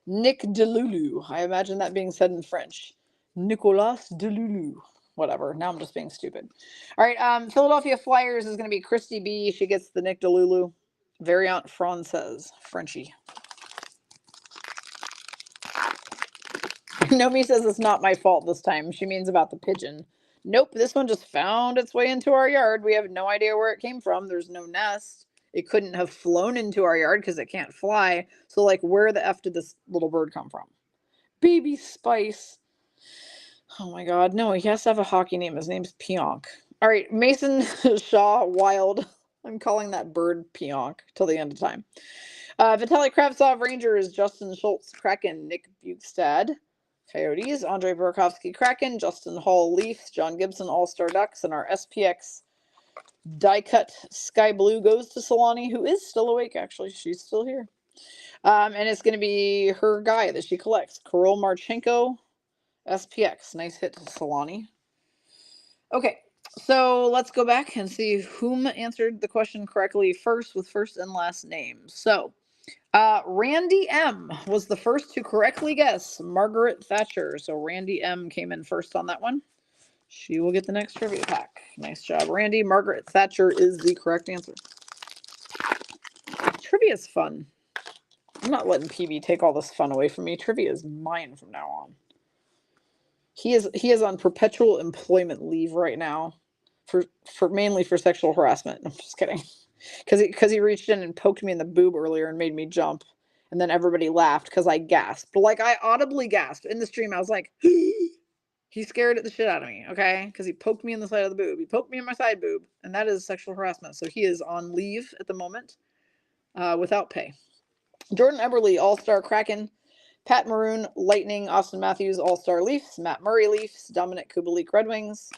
Nick Delulu. I imagine that being said in French. Nicolas Delulu. Whatever. Now I'm just being stupid. All right. Philadelphia Flyers is going to be Christy B. She gets the Nick Delulu. Variant Française. Frenchie. Nomi says it's not my fault this time. She means about the pigeon. Nope. This one just found its way into our yard. We have no idea where it came from. There's no nest. It couldn't have flown into our yard because it can't fly. So, like, where the F did this little bird come from? Baby Spice. Oh my God. No, he has to have a hockey name. His name's Pionk. All right. Mason Shaw Wild. I'm calling that bird Pionk till the end of time. Vitaly Kravtsov Rangers, Justin Schultz Kraken, Nick Bukestad Coyotes, Andre Burakovsky Kraken, Justin Hall Leafs, John Gibson All-Star Ducks, and our SPX die-cut Sky Blue goes to Solani, who is still awake, actually. She's still here. And it's going to be her guy that she collects, Kirill Marchenko, SPX. Nice hit to Solani. Okay, so let's go back and see whom answered the question correctly first with first and last name. So, Randy M was the first to correctly guess Margaret Thatcher. So Randy M came in first on that one. She will get the next trivia pack. Nice job, Randy. Margaret Thatcher is the correct answer. Trivia is fun. I'm not letting PB take all this fun away from me. Trivia is mine from now on. He is on perpetual employment leave right now for mainly for sexual harassment. I'm just kidding. Because he reached in and poked me in the boob earlier and made me jump. And then everybody laughed because I gasped. Like, I audibly gasped. In the stream, I was like, he He scared the shit out of me, okay? Because he poked me in the side of the boob. He poked me in my side boob, and that is sexual harassment. So he is on leave at the moment without pay. Jordan Eberle, All-Star Kraken. Pat Maroon, Lightning. Austin Matthews, All-Star Leafs. Matt Murray, Leafs. Dominic Kubalik, Red Wings.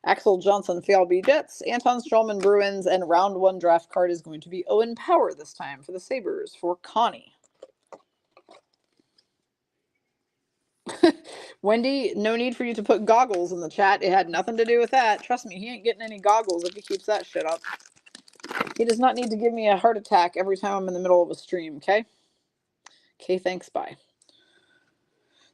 Axel Johnson, Falby, Jets. Anton Strawman, Bruins. And round 1 draft card is going to be Owen Power this time for the Sabres for Connie. Wendy, no need for you to put goggles in the chat. It had nothing to do with that. Trust me, he ain't getting any goggles if he keeps that shit up. He does not need to give me a heart attack every time I'm in the middle of a stream, okay? Okay, thanks, bye.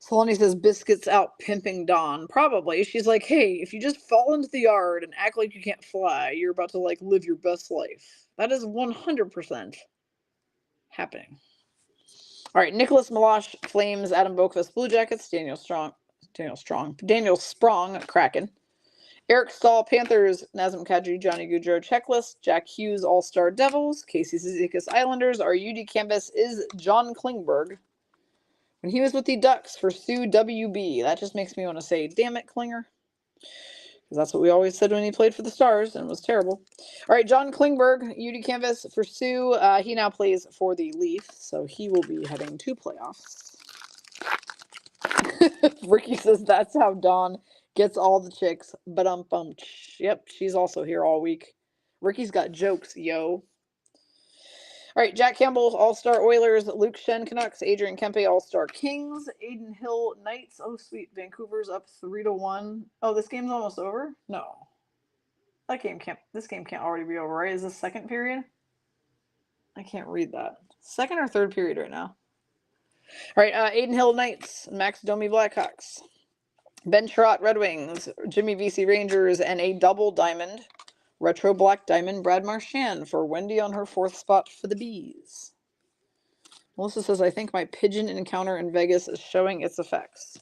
Solani says, Biscuit's out pimping Dawn. Probably. She's like, hey, if you just fall into the yard and act like you can't fly, you're about to, like, live your best life. That is 100% happening. All right, Nicholas Milosh, Flames. Adam Boqvist, Blue Jackets. Daniel Sprong, Kraken. Eric Stahl, Panthers. Nazem Kadri, Johnny Gaudreau, Checklist. Jack Hughes, All-Star Devils. Casey Cizikas, Islanders. Our UD canvas is John Klingberg. When he was with the Ducks for Sue WB. That just makes me want to say, damn it, Klinger. Because that's what we always said when he played for the Stars, and it was terrible. All right, John Klingberg, UD canvas for Sue. He now plays for the Leafs, so he will be heading to playoffs. Ricky says that's how Dawn gets all the chicks. Yep, she's also here all week. Ricky's got jokes, yo. All right, Jack Campbell, All-Star Oilers. Luke Shen, Canucks. Adrian Kempe, All-Star Kings. Aiden Hill, Knights. Oh, sweet. Vancouver's up 3-1. Oh, this game's almost over? No. This game can't already be over, right? Is this second period? I can't read that. Second or third period right now. All right, Aiden Hill, Knights. Max Domi, Blackhawks. Ben Sherratt, Red Wings. Jimmy VC, Rangers. And a double diamond. Retro Black Diamond, Brad Marchand for Wendy on her 4th spot for the Bees. Melissa says, I think my pigeon encounter in Vegas is showing its effects.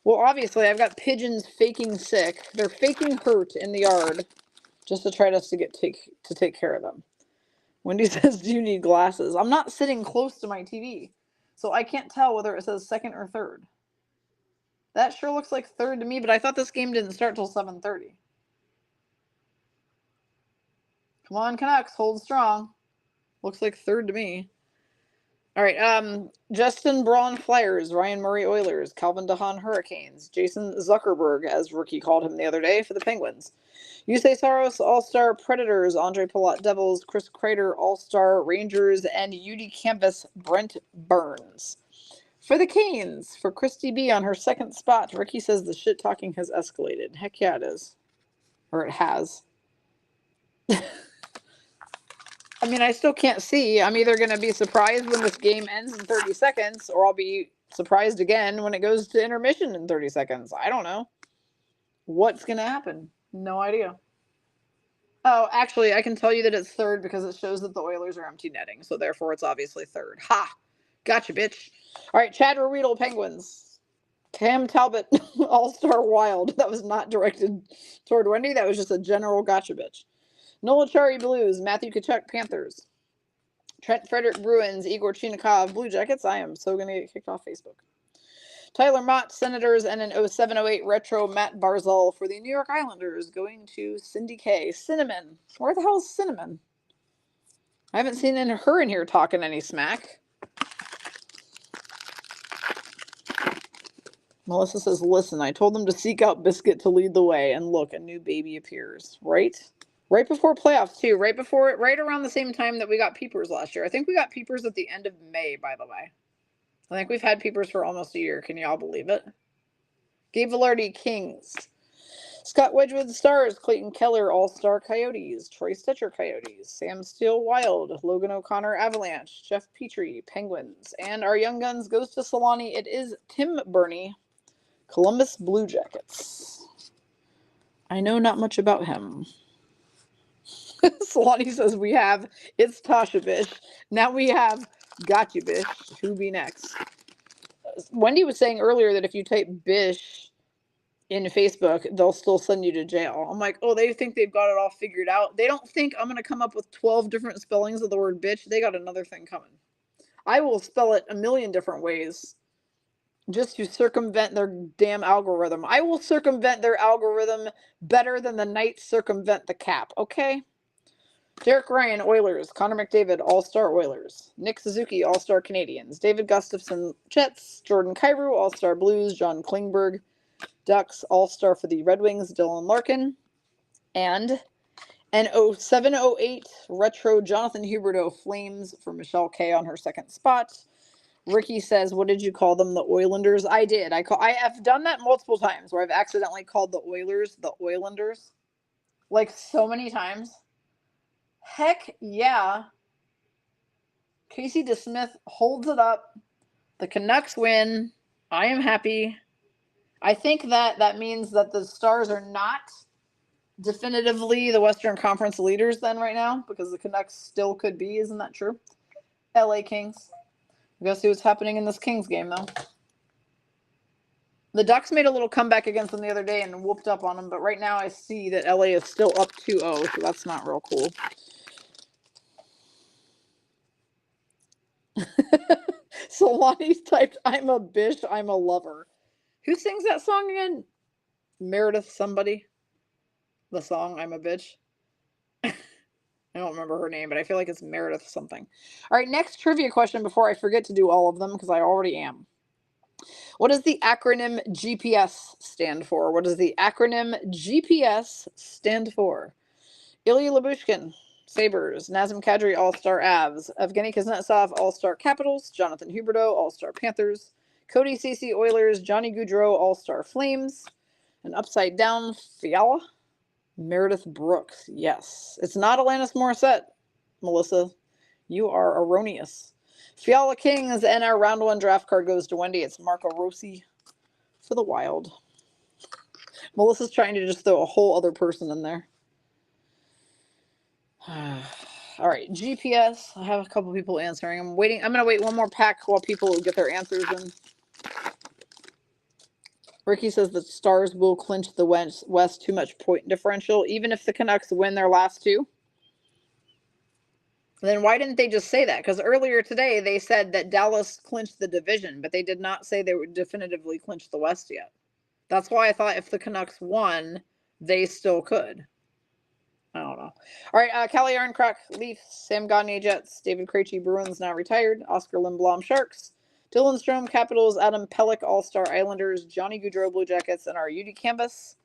Well, obviously, I've got pigeons faking sick. They're faking hurt in the yard just to try to take care of them. Wendy says, do you need glasses? I'm not sitting close to my TV, so I can't tell whether it says second or third. That sure looks like third to me, but I thought this game didn't start till 7:30. Come on, Canucks, hold strong. Looks like third to me. All right, Justin Braun, Flyers. Ryan Murray, Oilers. Calvin DeHaan, Hurricanes. Jason Zuckerberg, as Ricky called him the other day, for the Penguins. Yusei Saros, All-Star Predators. Andre Palat, Devils. Chris Kreider, All-Star Rangers. And UD Canvas, Brent Burns. For the Canes, for Christy B on her 2nd spot. Ricky says the shit-talking has escalated. Heck yeah, it is. Or it has. I mean, I still can't see. I'm either going to be surprised when this game ends in 30 seconds, or I'll be surprised again when it goes to intermission in 30 seconds. I don't know. What's going to happen? No idea. Oh, actually, I can tell you that it's third because it shows that the Oilers are empty netting, so therefore it's obviously third. Ha! Gotcha, bitch. All right, Chad Riedel, Penguins. Cam Talbot, All-Star Wild. That was not directed toward Wendy. That was just a general gotcha, bitch. Nola Chari, Blues. Matthew Tkachuk, Panthers. Trent Frederick, Bruins. Igor Chinnikov, Blue Jackets. I am so going to get kicked off Facebook. Tyler Mott, Senators. And an 07-08 retro Matt Barzal for the New York Islanders going to Cindy K. Cinnamon. Where the hell is Cinnamon? I haven't seen her in here talking any smack. Melissa says, listen, I told them to seek out Biscuit to lead the way. And look, a new baby appears. Right? Right before playoffs, too. Right around the same time that we got Peepers last year. I think we got Peepers at the end of May, by the way. I think we've had Peepers for almost a year. Can y'all believe it? Gabe Velarde, Kings. Scott Wedgwood, Stars. Clayton Keller, All-Star Coyotes. Troy Stetcher, Coyotes. Sam Steele, Wild. Logan O'Connor, Avalanche. Jeff Petrie, Penguins. And our Young Guns goes to Solani. It is Tim Burney, Columbus Blue Jackets. I know not much about him. Solani says it's Tasha Bish. Now we have Got You Bish. Who be next? Wendy was saying earlier that if you type Bish in Facebook, they'll still send you to jail. I'm like, oh, they think they've got it all figured out. They don't think I'm going to come up with 12 different spellings of the word bitch. They got another thing coming. I will spell it a million different ways just to circumvent their damn algorithm. I will circumvent their algorithm better than the Knights circumvent the cap, okay? Derek Ryan, Oilers. Connor McDavid, All-Star Oilers. Nick Suzuki, All-Star Canadians. David Gustafson, Jets. Jordan Kyrou, All-Star Blues. John Klingberg, Ducks. All-Star for the Red Wings, Dylan Larkin. And an 0708 retro Jonathan Huberdeau, Flames for Michelle K on her second spot. Ricky says, what did you call them? The Oilanders? I did. I have done that multiple times where I've accidentally called the Oilers the Oilanders. Like so many times. Heck yeah. Casey DeSmith holds it up. The Canucks win. I am happy. I think that means that the Stars are not definitively the Western Conference leaders then right now, because the Canucks still could be. Isn't that true? LA Kings. We gotta see what's happening in this Kings game, though. The Ducks made a little comeback against them the other day and whooped up on them, but right now I see that LA is still up 2-0, so that's not real cool. Solani's typed, I'm a bitch, I'm a lover. Who sings that song again? Meredith somebody? The song, I'm a bitch? I don't remember her name, but I feel like it's Meredith something. All right, next trivia question before I forget to do all of them, because I already am. What does the acronym GPS stand for? What does the acronym GPS stand for? Ilya Labushkin, Sabres. Nazem Kadri, All-Star Avs. Evgeny Kuznetsov, All-Star Capitals. Jonathan Huberdeau, All-Star Panthers. Cody Ceci, Oilers. Johnny Gaudreau, All-Star Flames. And upside down, Fiala. Meredith Brooks. Yes. It's not Alanis Morissette, Melissa. You are erroneous. Fiala Kings, and our round 1 draft card goes to Wendy. It's Marco Rossi for the Wild. Melissa's trying to just throw a whole other person in there. All right, GPS. I have a couple people answering. I'm waiting. I'm going to wait one more pack while people get their answers in. Ricky says the Stars will clinch the West, too much point differential, even if the Canucks win their last 2. Then why didn't they just say that? Because earlier today they said that Dallas clinched the division, but they did not say they would definitively clinch the West yet. That's why I thought if the Canucks won, they still could. I don't know. All right, Callie Arncrock, Leafs. Sam Gagne, Jets. David Krejci, Bruins, now retired. Oscar Lindblom, Sharks. Dylan Strome, Capitals. Adam Pelech, All-Star Islanders. Johnny Gaudreau, Blue Jackets. And our UD Canvas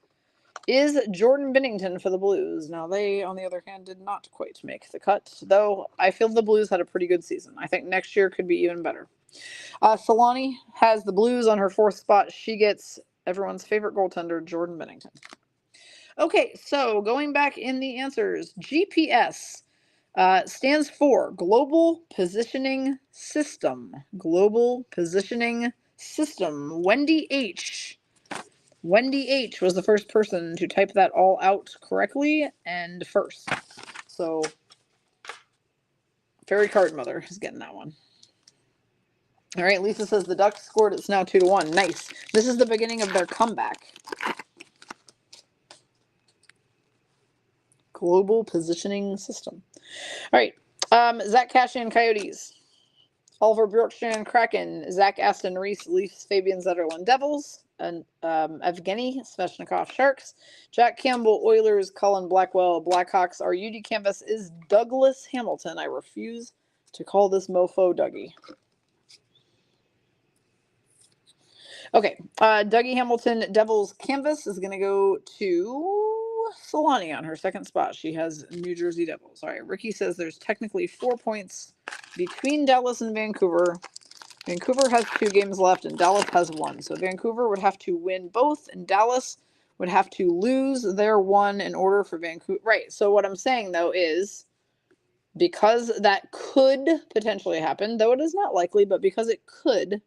is Jordan Binnington for the Blues. Now, they, on the other hand, did not quite make the cut, though I feel the Blues had a pretty good season. I think next year could be even better. Solani has the Blues on her 4th spot. She gets everyone's favorite goaltender, Jordan Binnington. Okay, so going back in the answers, GPS stands for Global Positioning System. Global Positioning System. Wendy H. Wendy H was the first person to type that all out correctly and first. So, Fairy Card Mother is getting that one. All right, Lisa says the Ducks scored. It's now 2-1. Nice. This is the beginning of their comeback. Global Positioning System. All right. Zach Cashin, Coyotes. Oliver Bjorkstrand, Kraken. Zach Aston Reese, Leafs. Fabian Zetterlund, Devils. And Evgeny Svechnikov, Sharks. Jack Campbell, Oilers. Colin Blackwell, Blackhawks. Our UD canvas is Douglas Hamilton. I refuse to call this mofo Dougie. Okay, Dougie Hamilton, Devils canvas is going to go to Solani on her second spot. She has New Jersey Devils. All right, Ricky says there's technically 4 points between Dallas and Vancouver. Vancouver has 2 games left and Dallas has 1. So Vancouver would have to win both and Dallas would have to lose their 1 in order for Vancouver. Right, so what I'm saying, though, is because that could potentially happen, though it is not likely, but because it could,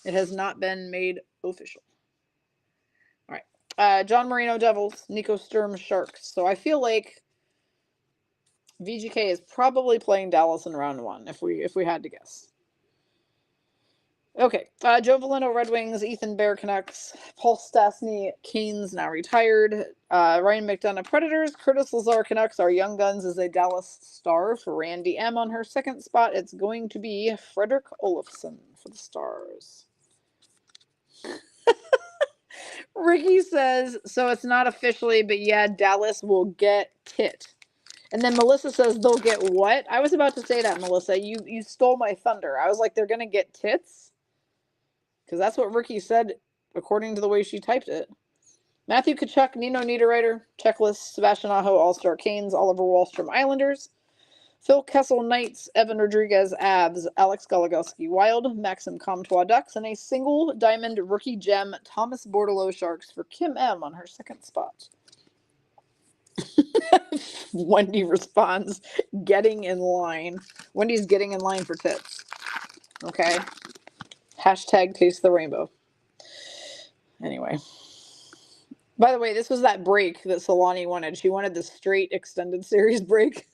it has not been made official. All right. John Marino, Devils. Nico Sturm, Sharks. So I feel like VGK is probably playing Dallas in round 1, if we had to guess. Okay. Joe Valeno, Red Wings. Ethan Bear, Canucks. Paul Stastny, Canes, now retired. Ryan McDonough, Predators. Curtis Lazar, Canucks. Our Young Guns is a Dallas Star for Randy M. On her second spot, it's going to be Frederick Olofsson for the Stars. Ricky says, so it's not officially, but yeah, Dallas will get tit. And then Melissa says they'll get what? I was about to say that, Melissa. You stole my thunder. I was like, they're going to get tits? Because that's what Ricky said according to the way she typed it. Matthew Kachuk, Nino Niederreiter, Checklist, Sebastian Aho, All-Star Canes, Oliver Wahlstrom Islanders, Phil Kessel Knights, Evan Rodriguez Avs, Alex Goligoski Wild, Maxim Comtois Ducks, and a single diamond rookie gem Thomas Bordelot Sharks for Kim M on her second spot. Wendy responds, getting in line. Wendy's getting in line for tits. Okay. Hashtag taste the rainbow. Anyway. By the way, this was that break that Solani wanted. She wanted the straight extended series break.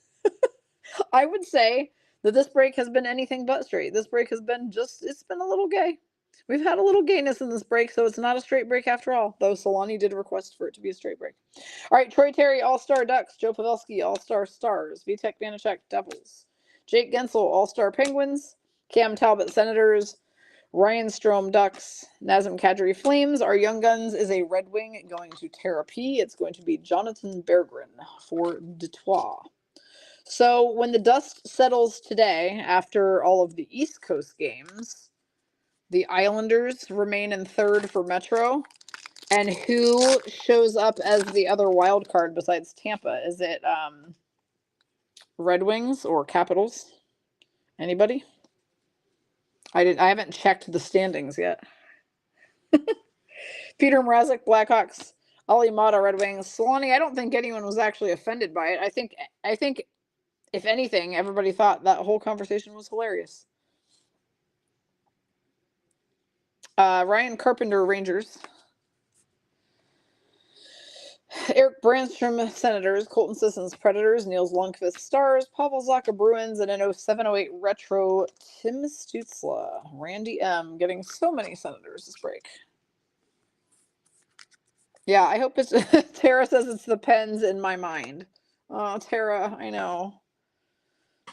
I would say that this break has been anything but straight. This break has been it's been a little gay. We've had a little gayness in this break, so it's not a straight break after all, though Solani did request for it to be a straight break. All right, Troy Terry, All-Star Ducks. Joe Pavelski, All-Star Stars. Vitek Vanacek, Devils. Jake Gensel, All-Star Penguins. Cam Talbot, Senators. Ryan Strome, Ducks. Nazem Kadri, Flames. Our Young Guns is a Red Wing going to Terra P. It's going to be Jonathan Berggren for Detroit. So when the dust settles today, after all of the East Coast games, the Islanders remain in third for Metro. And who shows up as the other wild card besides Tampa? Is it Red Wings or Capitals? Anybody? I haven't checked the standings yet. Peter Mrazek, Blackhawks. Ali Mata, Red Wings. Solani, I don't think anyone was actually offended by it. I think if anything, everybody thought that whole conversation was hilarious. Ryan Carpenter, Rangers. Eric Brandstrom, Senators. Colton Sissons, Predators. Niels Lundqvist, Stars. Pavel Zacha, Bruins. And an 0708 Retro, Tim Stützle. Randy M. Getting so many Senators this break. Yeah, I hope it's... Tara says it's the Pens in my mind. Oh, Tara, I know.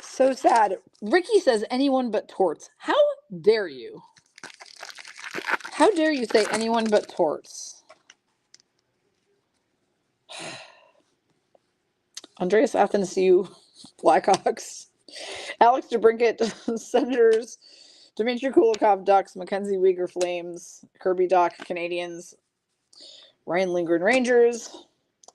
So sad. Ricky says anyone but Torts. How dare you? How dare you say anyone but Torts? Andreas Athanasiou, Blackhawks. Alex DeBrincat, Senators. Dmitry Kulikov, Ducks. Mackenzie Weegar, Flames. Kirby Doc, Canadians. Ryan Lindgren, Rangers.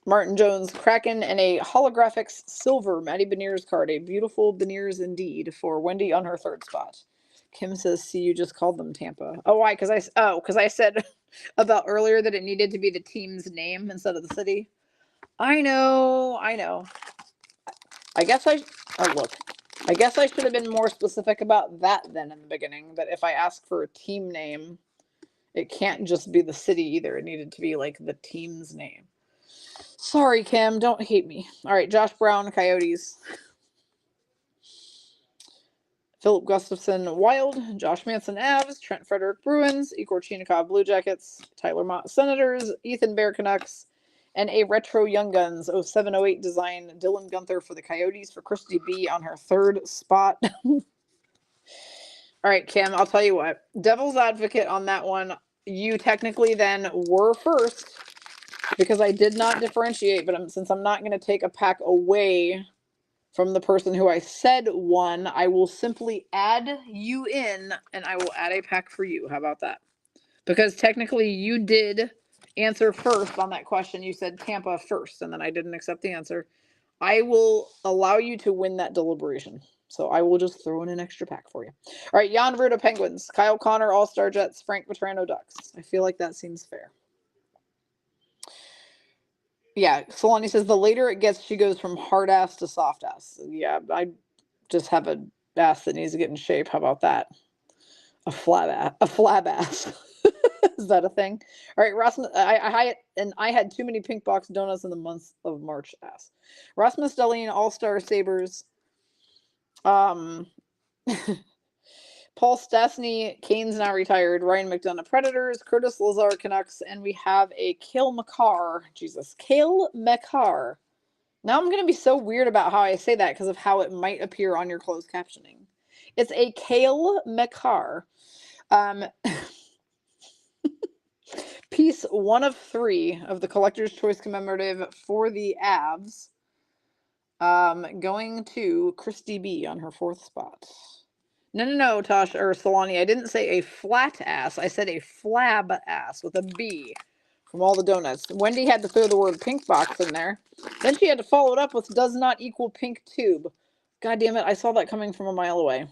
Martin Jones, Kraken, and a holographic silver Maddie Beniers card. A beautiful Beniers indeed for Wendy on her third spot. Kim says, see, you just called them Tampa. Oh, why? Because I said about earlier that it needed to be the team's name instead of the city. I know. I guess I should have been more specific about that then in the beginning. That if I ask for a team name, it can't just be the city either. It needed to be like the team's name. Sorry, Kim. Don't hate me. All right, Josh Brown, Coyotes. Philip Gustafson, Wild. Josh Manson, Avs. Trent Frederick, Bruins. Igor Chinikov, Blue Jackets. Tyler Mott, Senators. Ethan Bear, Canucks. And a Retro Young Guns 0708 design, Dylan Gunther for the Coyotes for Christy B on her third spot. All right, Kim, I'll tell you what. Devil's advocate on that one. You technically then were first because I did not differentiate, but since I'm not going to take a pack away from the person who I said won, I will simply add you in and I will add a pack for you. How about that? Because technically you did answer first on that question. You said Tampa first, and then I didn't accept the answer. I will allow you to win that deliberation. So I will just throw in an extra pack for you. All right, Jan Ruda, Penguins. Kyle Connor, All-Star Jets. Frank Vetrano, Ducks. I feel like that seems fair. Yeah, Solani says the later it gets, she goes from hard ass to soft ass. Yeah, I just have a ass that needs to get in shape. How about that? A flab ass. Is that a thing? All right, Rasmus. I had too many pink box donuts in the month of March. Ass. Rasmus Dahlin, All-Star Sabres. Paul Stastny, Canes now retired. Ryan McDonough, Predators. Curtis Lazar, Canucks, and we have a Cale Makar. Jesus, Cale Makar. Now I'm gonna be so weird about how I say that because of how it might appear on your closed captioning. It's a Cale Makar. piece 1 of 3 of the Collector's Choice commemorative for the Avs. Going to Christy B on her 4th spot. No, Tosh or Solani. I didn't say a flat ass. I said a flab ass with a B from all the donuts. Wendy had to throw the word pink box in there. Then she had to follow it up with does not equal pink tube. God damn it. I saw that coming from a mile away.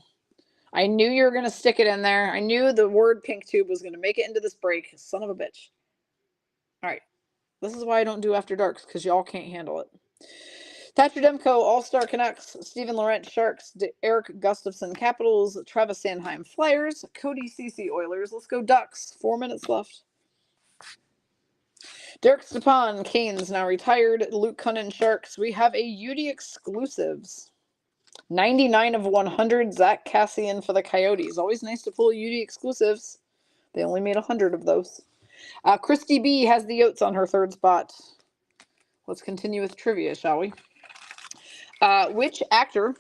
I knew you were going to stick it in there. I knew the word pink tube was going to make it into this break. Son of a bitch. All right. This is why I don't do After Darks, because y'all can't handle it. Thatcher Demko, All-Star Canucks, Stephen Laurent Sharks, Eric Gustafson Capitals, Travis Sanheim Flyers, Cody Cece Oilers. Let's go Ducks. 4 minutes left. Derek Stepan, Canes, now retired. Luke Cunnin Sharks. We have a UD exclusives. 99 of 100, Zach Cassian for the Coyotes. Always nice to pull UD exclusives. They only made 100 of those. Christy B has the Yotes on her 3rd spot. Let's continue with trivia, shall we? Which actor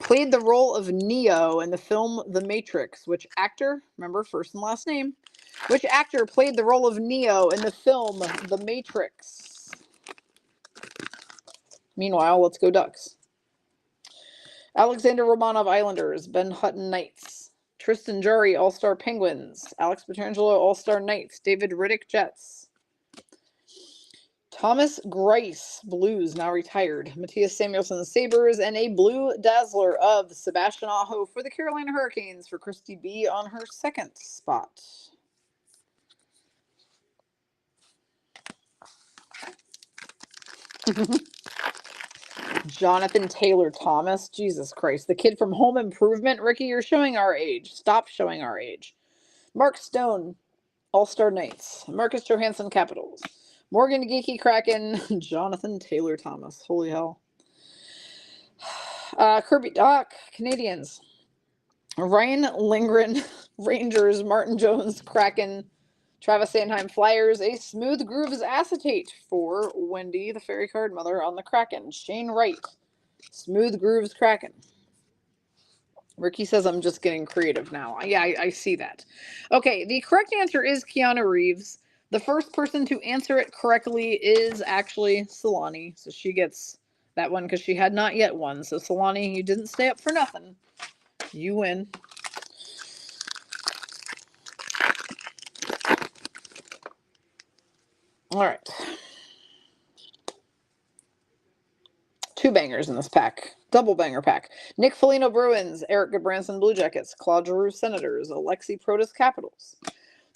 played the role of Neo in the film The Matrix? Which actor, remember first and last name, which actor played the role of Neo in the film The Matrix? Meanwhile, let's go Ducks. Alexander Romanov Islanders, Ben Hutton Knights, Tristan Jarry All-Star Penguins, Alex Petrangelo All-Star Knights, David Riddick Jets, Thomas Grice Blues, now retired, Matthias Samuelson Sabres, and a Blue Dazzler of Sebastian Aho for the Carolina Hurricanes for Christy B on her 2nd spot. Jonathan Taylor Thomas. Jesus Christ. The kid from Home Improvement. Ricky, you're showing our age. Stop showing our age. Mark Stone, All-Star Knights. Marcus Johansson Capitals. Morgan Geeky Kraken. Jonathan Taylor Thomas. Holy hell. Kirby Doc, Canadians. Ryan Lindgren, Rangers. Martin Jones, Kraken. Travis Sanheim Flyers, a Smooth Grooves acetate for Wendy, the fairy card mother, on the Kraken. Shane Wright, Smooth Grooves Kraken. Ricky says I'm just getting creative now. Yeah, I see that. Okay, the correct answer is Keanu Reeves. The first person to answer it correctly is actually Solani. So she gets that one because she had not yet won. So Solani, you didn't stay up for nothing. You win. All right. 2 bangers in this pack. Double banger pack. Nick Foligno Bruins, Eric Goodbranson Blue Jackets, Claude Giroux Senators, Alexi Protas Capitals,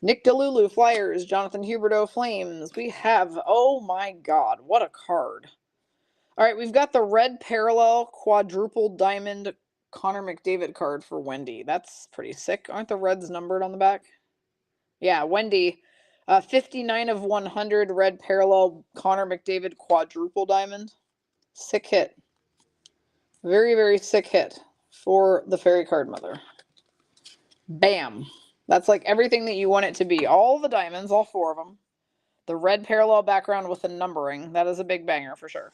Nick DeLulu Flyers, Jonathan Huberdeau Flames. We have, oh my God, what a card. All right, we've got the red parallel quadruple diamond Connor McDavid card for Wendy. That's pretty sick. Aren't the reds numbered on the back? Yeah, Wendy. 59 of 100 red parallel Connor McDavid quadruple diamond. Sick hit. Very, very sick hit for the fairy card mother. Bam. That's like everything that you want it to be. All the diamonds, all 4 of them. The red parallel background with the numbering. That is a big banger for sure.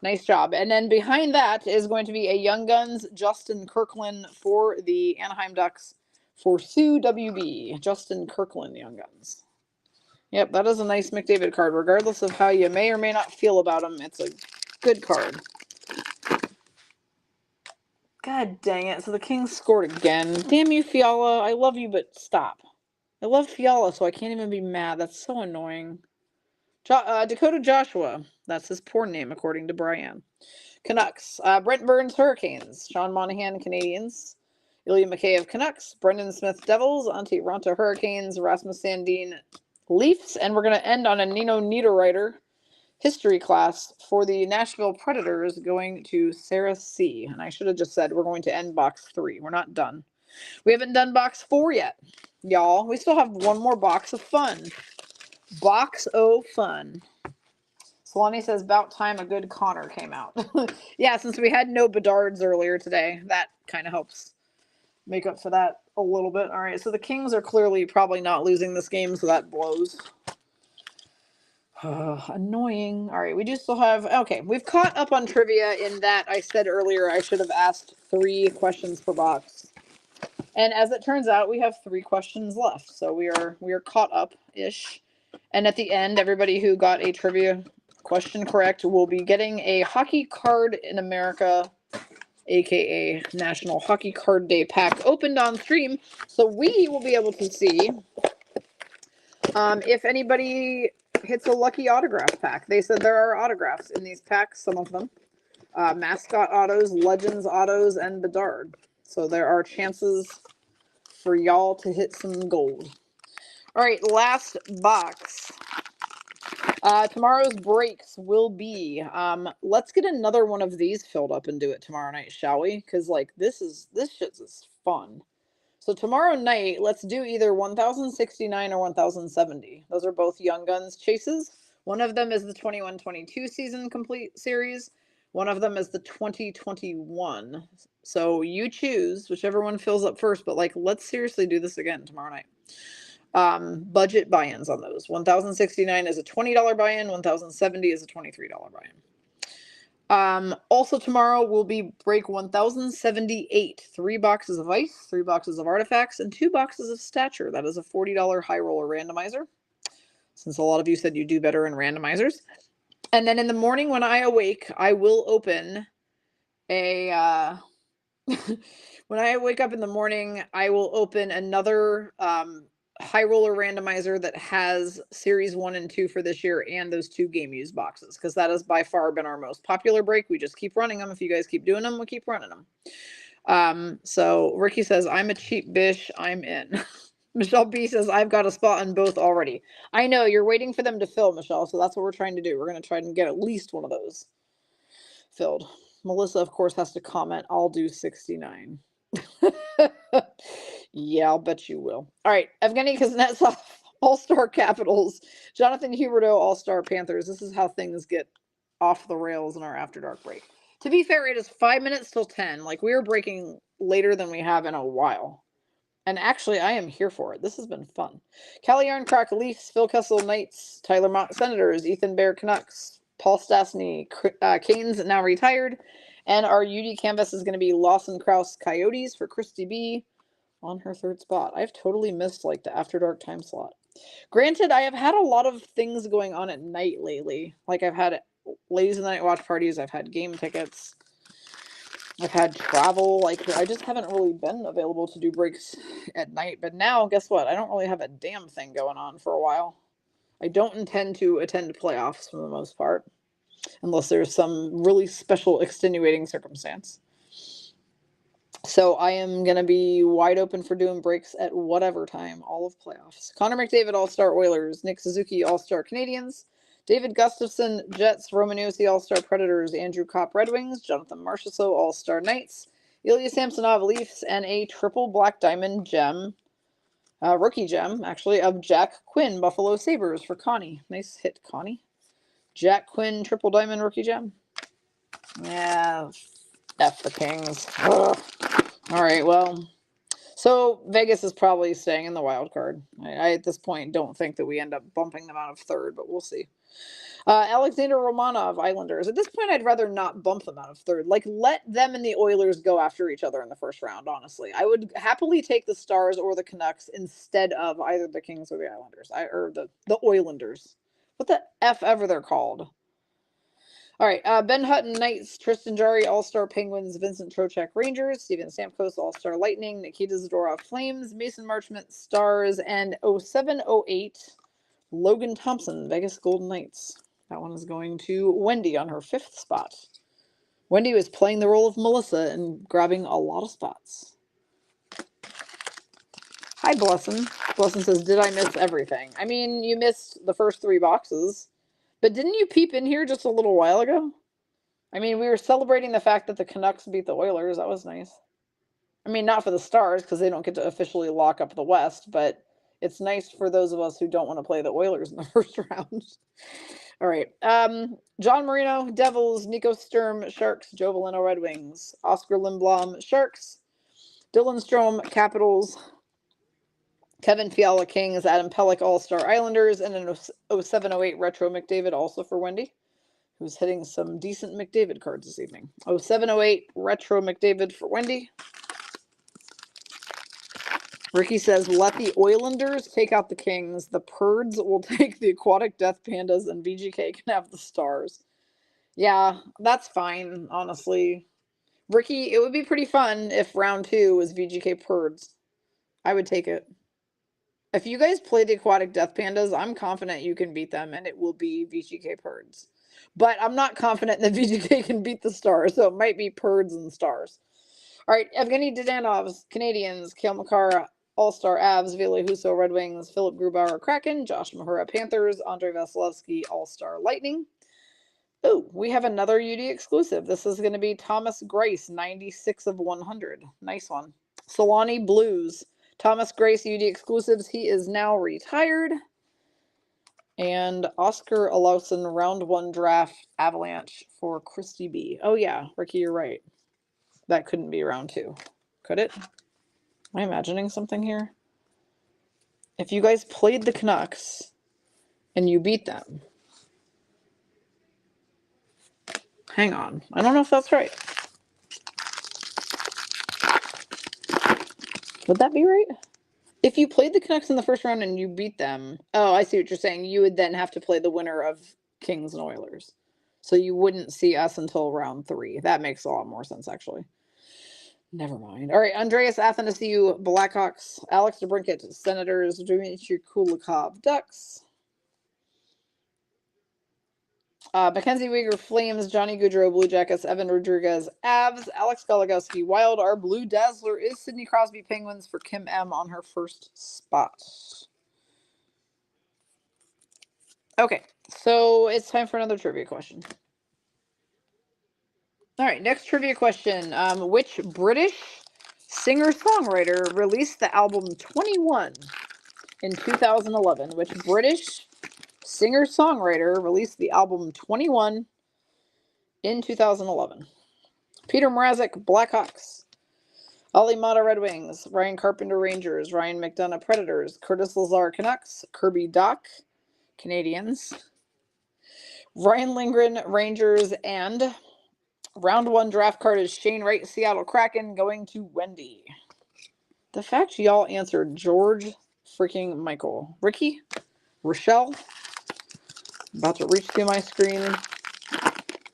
Nice job. And then behind that is going to be a Young Guns Justin Kirkland for the Anaheim Ducks for Sue WB. Justin Kirkland Young Guns. Yep, that is a nice McDavid card. Regardless of how you may or may not feel about him, it's a good card. God dang it. So the Kings scored again. Damn you, Fiala. I love you, but stop. I love Fiala, so I can't even be mad. That's so annoying. Dakota Joshua. That's his porn name, according to Brian. Canucks. Brent Burns, Hurricanes. Sean Monahan, Canadians. Ilya Mikheyev, Canucks. Brendan Smith, Devils. Antti Ranta, Hurricanes. Rasmus Sandin, Leafs. And we're going to end on a Nino Niederreiter history class for the Nashville Predators going to Sarah C. And I should have just said we're going to end box 3. We're not done. We haven't done box 4 yet, y'all. We still have one more box of fun. Box O fun. Solani says, about time a good Connor came out. Yeah, since we had no Bedards earlier today, that kind of helps make up for that a little bit. All right, so the Kings are clearly probably not losing this game, so that blows. Annoying. All right, we do still have... Okay, we've caught up on trivia in that I said earlier I should have asked 3 questions per box. And as it turns out, we have 3 questions left. So we are caught up-ish. And at the end, everybody who got a trivia question correct will be getting a Hockey Card in America, aka National Hockey Card Day pack, opened on stream. So we will be able to see if anybody hits a lucky autograph pack. They said there are autographs in these packs, some of them. Mascot autos, Legends autos, and Bedard. So there are chances for y'all to hit some gold. All right, last box. Tomorrow's breaks will be, let's get another one of these filled up and do it tomorrow night, shall we? Because, like, this shit is fun. So tomorrow night, let's do either 1069 or 1070. Those are both Young Guns chases. One of them is the 21-22 season complete series. One of them is the 2021. So you choose whichever one fills up first, but, like, let's seriously do this again tomorrow night. Budget buy-ins on those. 1069 is a $20 buy-in. 1070 is a $23 buy-in. Also tomorrow will be break 1078. 3 boxes of ice, 3 boxes of artifacts, and 2 boxes of stature. That is a $40 high roller randomizer, since a lot of you said you do better in randomizers. And then in the morning when I awake, I will open a when I wake up in the morning, I will open another high roller randomizer that has series 1 and 2 for this year and those 2 game use boxes, because that has by far been our most popular break. We just keep running them. If you guys keep doing them, we keep running them. So Ricky says, I'm a cheap bish, I'm in. Michelle B says, I've got a spot on both already. I know you're waiting for them to fill, Michelle, so that's what we're trying to do. We're going to try and get at least one of those filled. Melissa, of course, has to comment, I'll do 69. Yeah, I'll bet you will. All right, Evgeny Kuznetsov, All-Star Capitals. Jonathan Huberdeau, All-Star Panthers. This is how things get off the rails in our After Dark break. To be fair, it is 5 minutes till 10. Like, we are breaking later than we have in a while. And actually, I am here for it. This has been fun. Callie Yarncroc, Leafs. Phil Kessel, Knights. Tyler Mott, Senators. Ethan Bear, Canucks. Paul Stastny, Canes, now retired. And our UD canvas is going to be Lawson Krause, Coyotes for Christy B on her 3rd spot. I've totally missed, like, the After Dark time slot. Granted, I have had a lot of things going on at night lately. Like, I've had ladies in the night watch parties. I've had game tickets. I've had travel. Like, I just haven't really been available to do breaks at night. But now, guess what? I don't really have a damn thing going on for a while. I don't intend to attend playoffs for the most part, unless there's some really special extenuating circumstance. So I am going to be wide open for doing breaks at whatever time, all of playoffs. Connor McDavid, All-Star Oilers. Nick Suzuki, All-Star Canadiens. David Gustafson, Jets. Romanowski, All-Star Predators. Andrew Kopp, Red Wings. Jonathan Marchessault, All-Star Knights. Ilya Samsonov, Leafs. And a triple black diamond gem, rookie gem, actually, of Jack Quinn, Buffalo Sabres for Connie. Nice hit, Connie. Jack Quinn, triple diamond rookie gem. Yeah, F the Kings. Ugh. All right, well, so Vegas is probably staying in the wild card. I at this point don't think that we end up bumping them out of 3rd, but we'll see. Alexander Romanov, Islanders. At this point, I'd rather not bump them out of 3rd. Like, let them and the Oilers go after each other in the 1st round, honestly. I would happily take the Stars or the Canucks instead of either the Kings or the Islanders. Or the Oilanders. What the F ever they're called. All right, Ben Hutton, Knights. Tristan Jarry, All-Star Penguins. Vincent Trocheck, Rangers. Steven Stamkos, All-Star Lightning. Nikita Zadorov, Flames. Mason Marchment, Stars. And 0708, Logan Thompson, Vegas Golden Knights. That one is going to Wendy on her 5th spot. Wendy was playing the role of Melissa and grabbing a lot of spots. Hi, Blessin. Blessin says, did I miss everything? I mean, you missed the first 3 boxes. But didn't you peep in here just a little while ago? I mean, we were celebrating the fact that the Canucks beat the Oilers. That was nice. I mean, not for the Stars, because they don't get to officially lock up the West, but it's nice for those of us who don't want to play the Oilers in the 1st round. All right. John Marino, Devils. Nico Sturm, Sharks. Joe Veleno, Red Wings. Oscar Lindblom, Sharks. Dylan Strome, Capitals. Kevin Fiala, Kings. Adam Pellick, All-Star Islanders. And an 0708 Retro McDavid also for Wendy, who's hitting some decent McDavid cards this evening. 0708 Retro McDavid for Wendy. Ricky says, let the Oilanders take out the Kings. The Purds will take the Aquatic Death Pandas, and VGK can have the Stars. Yeah, that's fine, honestly. Ricky, it would be pretty fun if round 2 was VGK Purds. I would take it. If you guys play the Aquatic Death Pandas, I'm confident you can beat them, and it will be VGK Purds. But I'm not confident that VGK can beat the Stars, so it might be Purds and Stars. All right, Evgeny Didanovs, Canadians, Kale McCarr, All-Star Avs, Ville Husso, Red Wings, Philip Grubauer, Kraken, Josh Mahura, Panthers, Andrei Vasilevsky, All-Star Lightning. Oh, we have another UD exclusive. This is going to be Thomas Grace, 96 of 100. Nice one. Solani Blues, Thomas Grace UD exclusives. He is now retired. And Oscar Alausen, round 1 draft Avalanche for Christy B. Oh, yeah, Ricky, you're right. That couldn't be round 2. Could it? Am I imagining something here? If you guys played the Canucks and you beat them. Hang on. I don't know if that's right. Would that be right? If you played the Canucks in the first round and you beat them. Oh, I see what you're saying. You would then have to play the winner of Kings and Oilers. So you wouldn't see us until round 3. That makes a lot more sense, actually. Never mind. All right, Andreas Athanasiou, Blackhawks. Alex DeBrincat, Senators. Dmitry Kulikov, Ducks. Mackenzie Weegar, Flames. Johnny Gaudreau, Blue Jackets. Evan Rodriguez, Avs. Alex Gologowski, Wild. Our Blue Dazzler is Sidney Crosby, Penguins, for Kim M on her first spot. Okay, so it's time for another trivia question. All right, next trivia question. Which British singer-songwriter released the album 21 in 2011? Which British singer-songwriter released the album 21 in 2011? Peter Mrazek, Blackhawks. Ollie Mata, Red Wings. Ryan Carpenter, Rangers. Ryan McDonough, Predators. Curtis Lazar, Canucks. Kirby Dach, Canadians. Ryan Lindgren, Rangers. And round 1 draft card is Shane Wright, Seattle Kraken, going to Wendy. The fact y'all answered George freaking Michael. Ricky, Rochelle, about to reach through my screen,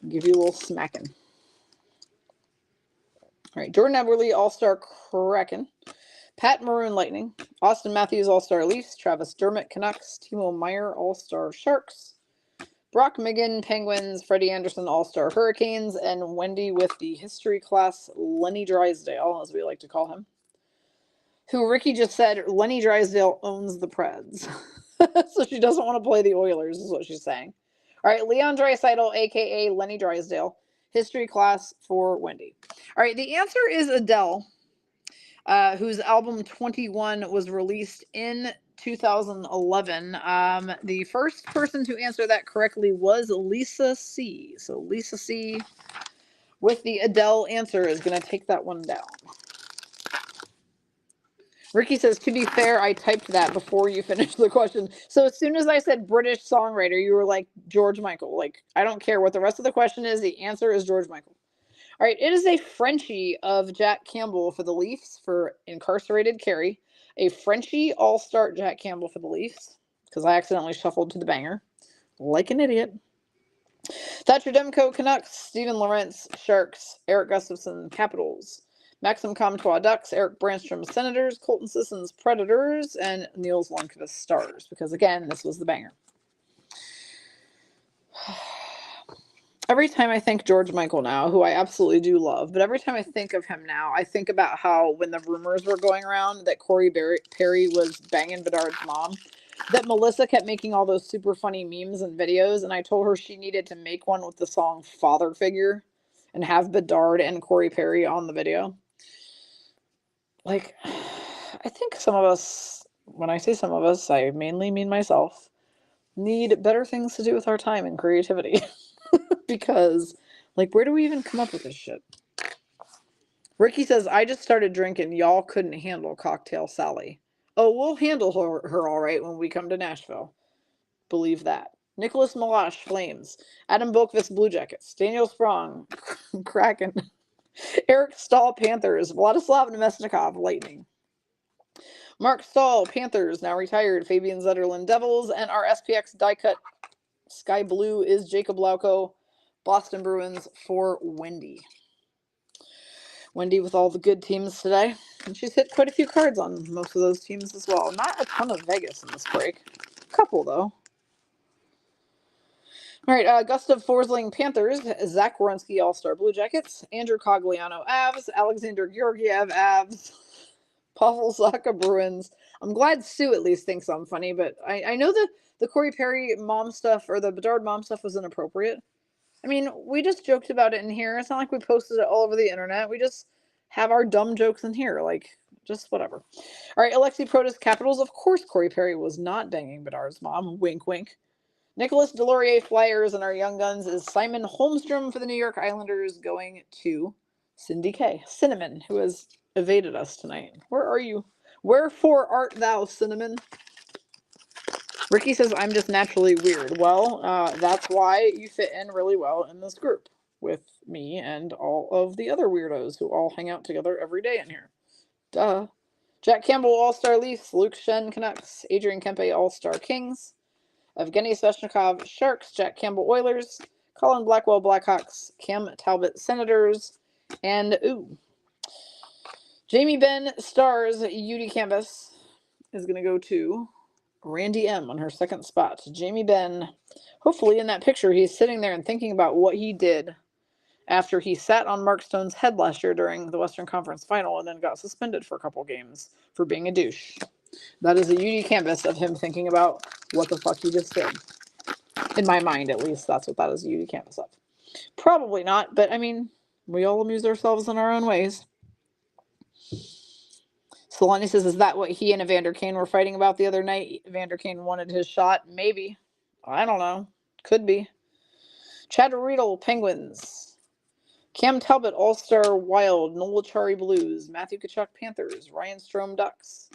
give you a little smacking. All right, Jordan Eberle, All-Star Kraken. Pat Maroon, Lightning. Austin Matthews, All-Star Leafs. Travis Dermott, Canucks. Timo Meyer, All-Star Sharks. Brock Migan, Penguins. Freddie Anderson, All-Star Hurricanes. And Wendy with the history class, Lenny Drysdale, as we like to call him. Who Ricky just said, Lenny Drysdale owns the Preds. So she doesn't want to play the Oilers, is what she's saying. All right, Leon Draisaitl, a.k.a. Lenny Drysdale. History class for Wendy. All right, the answer is Adele, whose album 21 was released in 2011. The first person to answer that correctly was Lisa C. So Lisa C. with the Adele answer is going to take that one down. Ricky says, to be fair, I typed that before you finished the question. So as soon as I said British songwriter, you were like, George Michael. Like, I don't care what the rest of the question is. The answer is George Michael. All right, it is a Frenchie of Jack Campbell for the Leafs for Incarcerated Carrie. A Frenchie all-star Jack Campbell for the Leafs, because I accidentally shuffled to the banger. Like an idiot. Thatcher Demko, Canucks. Steven Lorentz, Sharks. Eric Gustafson, Capitals. Maxim Comtois, Ducks. Eric Brandstrom, Senators. Colton Sissons, Predators. And Niels Lundqvist, Stars. Because, again, this was the banger. Every time I think George Michael now, who I absolutely do love, but every time I think of him now, I think about how when the rumors were going around that Corey Perry was banging Bedard's mom, that Melissa kept making all those super funny memes and videos, and I told her she needed to make one with the song Father Figure and have Bedard and Corey Perry on the video. Like, I think some of us, when I say some of us, I mainly mean myself, need better things to do with our time and creativity. Because, like, where do we even come up with this shit? Ricky says, I just started drinking. Y'all couldn't handle Cocktail Sally. Oh, we'll handle her all right when we come to Nashville. Believe that. Nicholas Malash, Flames. Adam Bolkvist, Blue Jackets. Daniel Sprong, Kraken. Eric Stahl, Panthers. Vladislav Nemesnikov, Lightning. Mark Stahl, Panthers, now retired. Fabian Zetterlund, Devils. And our SPX die cut sky blue is Jacob Lauko, Boston Bruins for Wendy. Wendy with all the good teams today. And she's hit quite a few cards on most of those teams as well. Not a ton of Vegas in this break. A couple, though. All right, Gustav Forsling, Panthers. Zach Werenski, All-Star Blue Jackets. Andrew Cogliano, Avs. Alexander Georgiev, Avs. Pavel Zacha, Bruins. I'm glad Sue at least thinks I'm funny, but I know that the Corey Perry mom stuff, or the Bedard mom stuff, was inappropriate. I mean, we just joked about it in here. It's not like we posted it all over the internet. We just have our dumb jokes in here. Like, just whatever. All right, Alexi Protas, Capitals. Of course, Corey Perry was not banging Bedard's mom. Wink, wink. Nicholas Delorier, Flyers, and our Young Guns is Simon Holmstrom for the New York Islanders, going to Cindy K. Cinnamon, who has evaded us tonight. Where are you? Wherefore art thou, Cinnamon? Ricky says, I'm just naturally weird. Well, that's why you fit in really well in this group with me and all of the other weirdos who all hang out together every day in here. Duh. Jack Campbell, All-Star Leafs. Luke Shen, Canucks. Adrian Kempe, All-Star Kings. Evgeny Sveshnikov, Sharks. Jack Campbell, Oilers. Colin Blackwell, Blackhawks. Cam Talbot, Senators. And, Jamie Benn, Stars. UD Canvas is going to go to Randy M on her second spot. Jamie Benn, hopefully in that picture, he's sitting there and thinking about what he did after he sat on Mark Stone's head last year during the Western Conference Final and then got suspended for a couple games for being a douche. That is a UD canvas of him thinking about what the fuck he just did. In my mind, at least, that's what that is a UD canvas of. Probably not, but I mean, we all amuse ourselves in our own ways. Solani says, is that what he and Evander Kane were fighting about the other night? Evander Kane wanted his shot? Maybe. I don't know. Could be. Chad Riedel, Penguins. Cam Talbot, All-Star Wild. Noel Achari, Blues. Matthew Tkachuk, Panthers. Ryan Strome, Ducks.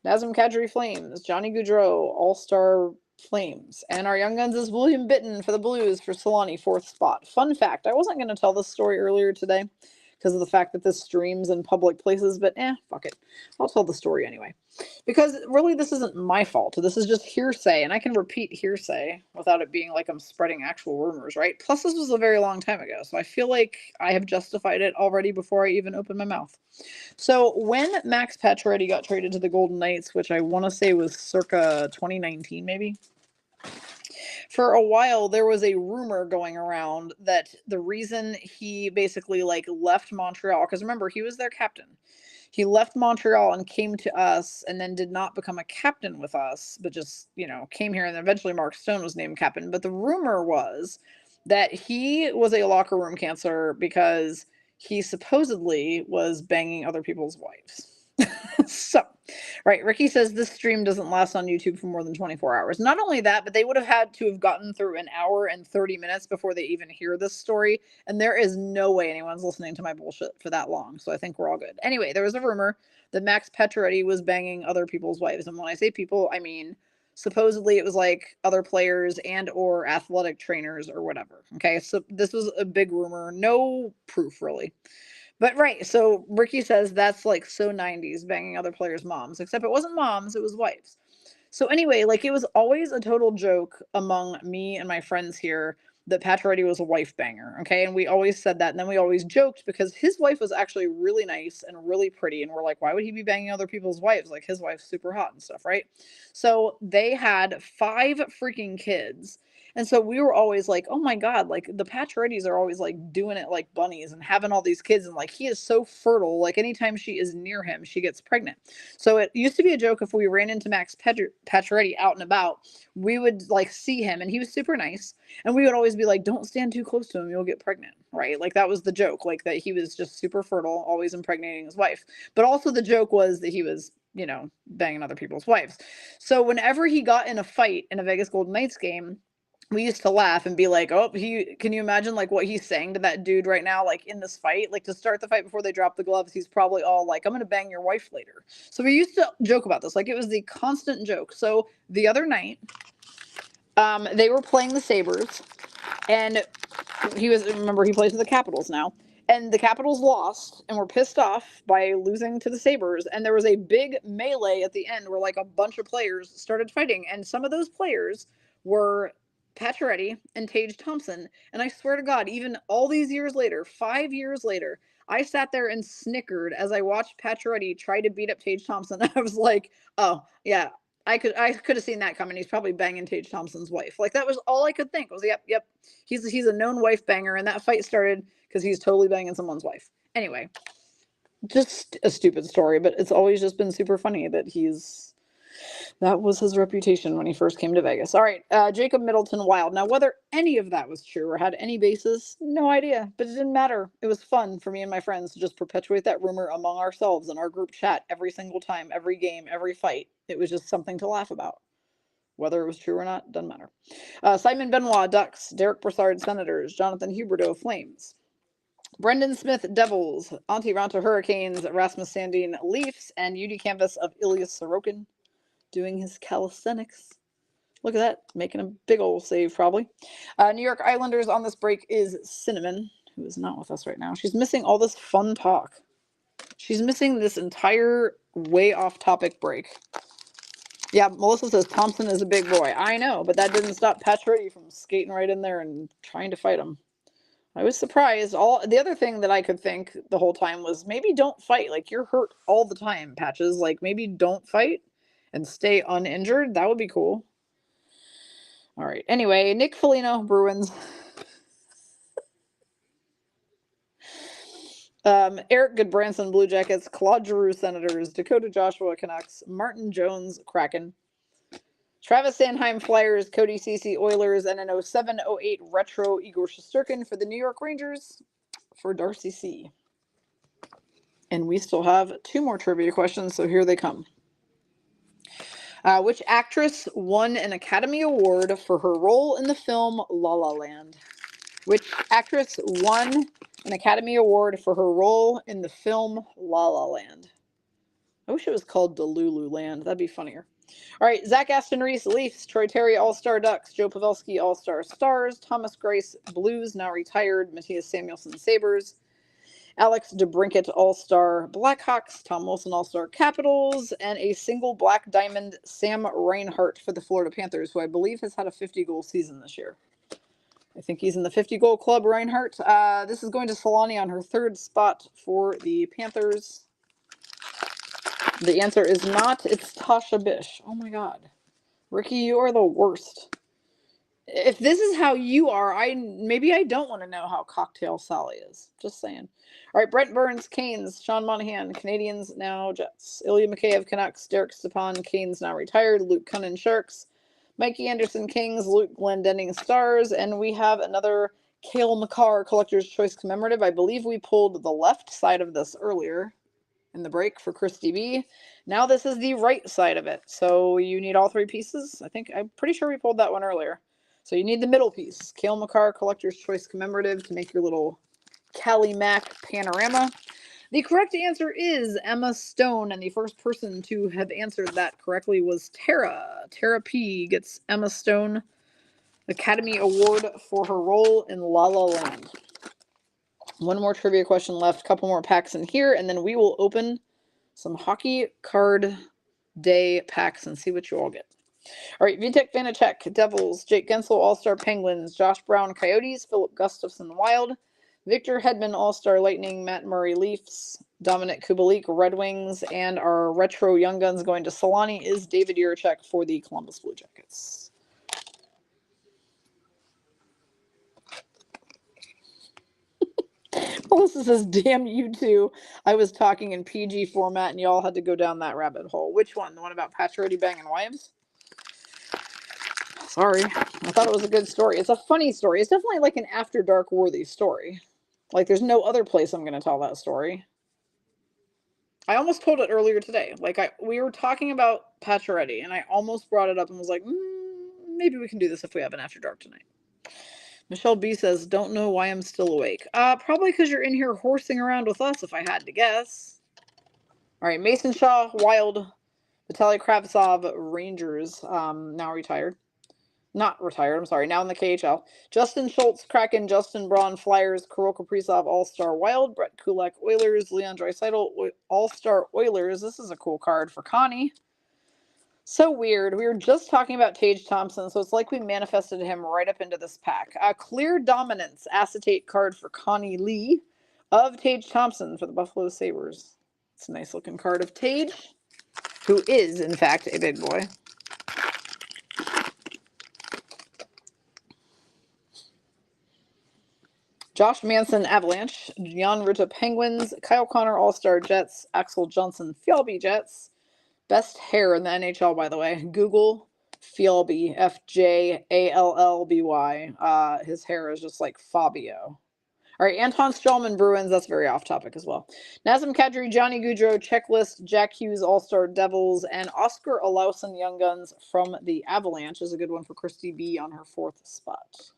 Nazem Kadri, Flames. Johnny Gaudreau, All-Star Flames. And our Young Guns is William Bitton for the Blues for Solani, fourth spot. Fun fact, I wasn't going to tell this story earlier today because of the fact that this streams in public places, but fuck it. I'll tell the story anyway. Because really, this isn't my fault. This is just hearsay, and I can repeat hearsay without it being like I'm spreading actual rumors, right? Plus, this was a very long time ago, so I feel like I have justified it already before I even opened my mouth. So when Max Pacioretty got traded to the Golden Knights, which I want to say was circa 2019 maybe, for a while, there was a rumor going around that the reason he basically left Montreal, because remember, he was their captain. He left Montreal and came to us and then did not become a captain with us, but just, came here, and eventually Mark Stone was named captain. But the rumor was that he was a locker room cancer because he supposedly was banging other people's wives. So, right, Ricky says this stream doesn't last on YouTube for more than 24 hours. Not only that, but they would have had to have gotten through an hour and 30 minutes before they even hear this story. And there is no way anyone's listening to my bullshit for that long. So I think we're all good. Anyway, there was a rumor that Max Pacioretty was banging other people's wives. And when I say people, I mean, supposedly it was other players and or athletic trainers or whatever. Okay, so this was a big rumor. No proof, really. But right, so Ricky says that's so 90s, banging other players' moms, except it wasn't moms, it was wives. So anyway, it was always a total joke among me and my friends here that Pacioretty was a wife banger, okay? And we always said that, and then we always joked because his wife was actually really nice and really pretty, and we're like, why would he be banging other people's wives? His wife's super hot and stuff, right? So they had 5 freaking kids. And so we were always like, oh my God, the Paciorettys are always doing it like bunnies and having all these kids. And he is so fertile. Anytime she is near him, she gets pregnant. So it used to be a joke if we ran into Max Pacioretty out and about, we would see him and he was super nice. And we would always be like, don't stand too close to him. You'll get pregnant. Right. That was the joke, that he was just super fertile, always impregnating his wife. But also the joke was that he was, banging other people's wives. So whenever he got in a fight in a Vegas Golden Knights game, we used to laugh and be like, oh, can you imagine what he's saying to that dude right now, in this fight, to start the fight before they drop the gloves, he's probably all I'm going to bang your wife later. So we used to joke about this. It was the constant joke. So the other night, they were playing the Sabres and he plays for the Capitals now. And the Capitals lost and were pissed off by losing to the Sabres. And there was a big melee at the end where like a bunch of players started fighting. And some of those players were Pacioretty and Tage Thompson. And I swear to God, even all these years later, 5 years later, I sat there and snickered as I watched Pacioretty try to beat up Tage Thompson. I was like, oh, yeah, I could have seen that coming. He's probably banging Tage Thompson's wife. Like that was all I could think was, yep. He's a known wife banger, and that fight started because he's totally banging someone's wife. Anyway, just a stupid story, but it's always just been super funny that that was his reputation when he first came to Vegas. All right, Jacob Middleton Wild. Now, whether any of that was true or had any basis, no idea, but it didn't matter. It was fun for me and my friends to just perpetuate that rumor among ourselves in our group chat every single time, every game, every fight. It was just something to laugh about. Whether it was true or not, doesn't matter. Simon Benoit, Ducks. Derek Brassard, Senators. Jonathan Huberdeau, Flames. Brendan Smith, Devils. Auntie Ranta, Hurricanes. Rasmus Sandin, Leafs. And UD Canvas of Ilya Sorokin doing his calisthenics. Look at that, making a big old save probably. New York Islanders on this break is Cinnamon, who is not with us right now. She's missing all this fun talk. She's missing this entire way off topic break. Yeah, Melissa says Thompson is a big boy. I know, but that didn't stop Pacioretty from skating right in there and trying to fight him. I was surprised. The other thing that I could think the whole time was maybe don't fight. Like, you're hurt all the time, Patches. Like, maybe don't fight and stay uninjured. That would be cool. All right. Anyway, Nick Foligno, Bruins. Eric Goodbranson, Blue Jackets. Claude Giroux, Senators. Dakota Joshua, Canucks. Martin Jones, Kraken. Travis Sanheim, Flyers. Cody Ceci, Oilers. And an 07-08 retro Igor Shesterkin for the New York Rangers for Darcy C. And we still have 2 more trivia questions, so here they come. Which actress won an Academy Award for her role in the film La La Land? Which actress won an Academy Award for her role in the film La La Land? I wish it was called Delulu Land. That'd be funnier. All right, Zach Aston Reese, Leafs. Troy Terry, All-Star Ducks. Joe Pavelski, All-Star Stars. Thomas Grace, Blues, now retired. Matthias Samuelsson, Sabres. Alex DeBrincat, All-Star Blackhawks. Tom Wilson, All-Star Capitals. And a single black diamond, Sam Reinhart for the Florida Panthers, who I believe has had a 50-goal season this year. I think he's in the 50-goal club, Reinhart. This is going to Solani on her 3rd spot for the Panthers. The answer is not. It's Tasha Bish. Oh, my God. Ricky, you are the worst. If this is how you are, maybe I don't want to know how Cocktail Sally is. Just saying. All right, Brent Burns, Canes. Sean Monahan, Canadians, now Jets. Ilya Mikheyev, Canucks. Derek Stepan, Canes, now retired. Luke Cunnin, Sharks. Mikey Anderson, Kings. Luke Glendenning, Stars. And we have another Cale Makar Collector's Choice Commemorative. I believe we pulled the left side of this earlier in the break for Christy B. Now this is the right side of it. So you need all 3 pieces. I'm pretty sure we pulled that one earlier. So you need the middle piece. Cale Makar Collector's Choice Commemorative to make your little Cali Mac panorama. The correct answer is Emma Stone, and the first person to have answered that correctly was Tara. Tara P. gets Emma Stone Academy Award for her role in La La Land. 1 more trivia question left, couple more packs in here, and then we will open some hockey card day packs and see what you all get. All right, Vitek Vanacek, Devils. Jake Gensel, All-Star Penguins. Josh Brown, Coyotes. Philip Gustafson, Wild. Victor Hedman, All-Star Lightning. Matt Murray, Leafs. Dominic Kubalik, Red Wings. And our retro Young Guns going to Solani is David Jiricek for the Columbus Blue Jackets. Melissa says, damn you two. I was talking in PG format and y'all had to go down that rabbit hole. Which one? The one about Pacioretty banging wives? Sorry. I thought it was a good story. It's a funny story. It's definitely like an After Dark worthy story. Like, there's no other place I'm going to tell that story. I almost told it earlier today. Like, we were talking about Pacioretty, and I almost brought it up and was like, maybe we can do this if we have an After Dark tonight. Michelle B says, don't know why I'm still awake. Probably because you're in here horsing around with us, if I had to guess. All right, Mason Shaw, Wild. Vitaly Kravtsov, Rangers, now retired. Not retired, I'm sorry, now in the KHL. Justin Schultz, Kraken, Justin Braun, Flyers, Kirill Kaprizov, All-Star Wild, Brett Kulak, Oilers, Leon Draisaitl, All-Star Oilers. This is a cool card for Connie. So weird. We were just talking about Tage Thompson, so it's like we manifested him right up into this pack. A clear dominance acetate card for Connie Lee of Tage Thompson for the Buffalo Sabres. It's a nice looking card of Tage, who is, in fact, a big boy. Josh Manson, Avalanche. Jan Rutta, Penguins. Kyle Connor, All-Star Jets. Axel Johnson, Fjallby, Jets. Best hair in the NHL, by the way. Google Fjallby, Fjallby. His hair is just like Fabio. All right, Anton Strawman, Bruins. That's very off topic as well. Nazem Kadri, Johnny Gaudreau, Checklist, Jack Hughes, All-Star Devils, and Oscar Olausson, Young Guns from the Avalanche is a good one for Christy B on her 4th spot.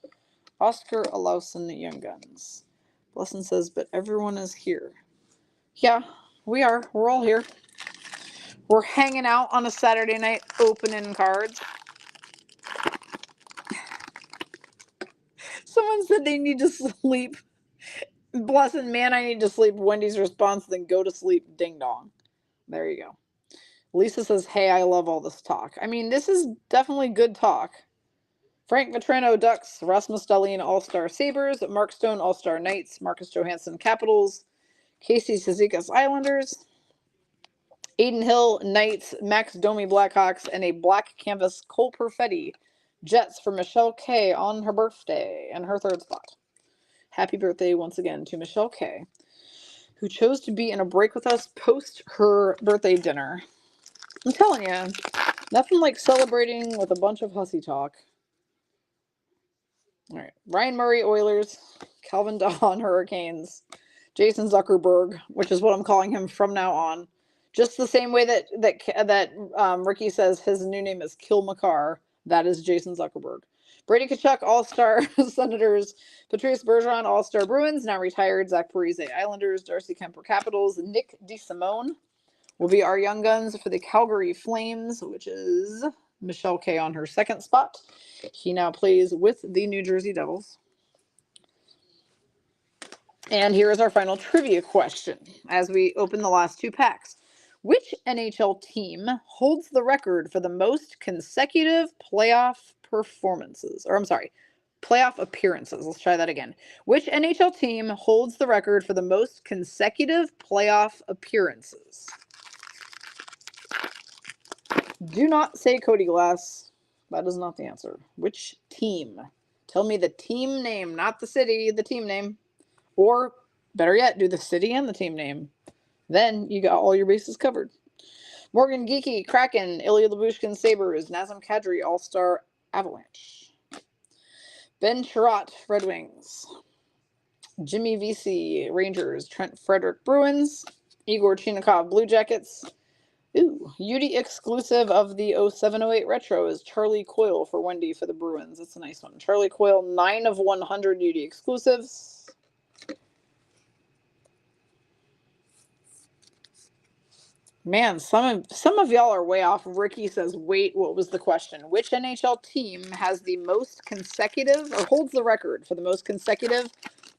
Oscar Olausson, Young Guns. Blesson says, but everyone is here. Yeah, we are. We're all here. We're hanging out on a Saturday night opening cards. Someone said they need to sleep. Blesson, man, I need to sleep. Wendy's response, then go to sleep. Ding dong. There you go. Lisa says, hey, I love all this talk. I mean, this is definitely good talk. Frank Vetrano, Ducks. Rasmus Dahlin, All-Star Sabres. Mark Stone, All-Star Knights. Marcus Johansson, Capitals. Casey Cizikas, Islanders. Aiden Hill, Knights. Max Domi, Blackhawks. And a black canvas Cole Perfetti, Jets for Michelle K on her birthday and her 3rd spot. Happy birthday once again to Michelle K, who chose to be in a break with us post her birthday dinner. I'm telling you, nothing like celebrating with a bunch of hussy talk. All right, Ryan Murray, Oilers. Calvin Dawn, Hurricanes. Jason Zuckerberg, which is what I'm calling him from now on. Just the same way that Ricky says his new name is Kill McCarr. That is Jason Zuckerberg. Brady Tkachuk, All-Star Senators. Patrice Bergeron, All-Star Bruins, now retired. Zach Parise, Islanders. Darcy Kemper, Capitals. Nick DeSimone will be our Young Guns for the Calgary Flames, which is Michelle K on her 2nd spot. He now plays with the New Jersey Devils. And here is our final trivia question as we open the last 2 packs. Which NHL team holds the record for the most consecutive playoff performances? Or I'm sorry, playoff appearances. Let's try that again. Which NHL team holds the record for the most consecutive playoff appearances? Do not say Cody Glass. That is not the answer. Which team? Tell me the team name, not the city, the team name. Or, better yet, do the city and the team name. Then you got all your bases covered. Morgan Geeky, Kraken. Ilya Lyubushkin, Sabres. Nazem Kadri, All-Star Avalanche. Ben Sherratt, Red Wings. Jimmy Vesey, Rangers. Trent Frederick, Bruins. Igor Chinnikov, Blue Jackets. Ooh, UD exclusive of the 07-08 Retro is Charlie Coyle for Wendy for the Bruins. That's a nice one. Charlie Coyle, 9 of 100 UD exclusives. Man, some of y'all are way off. Ricky says, wait, what was the question? Which NHL team has the most consecutive, or holds the record for the most consecutive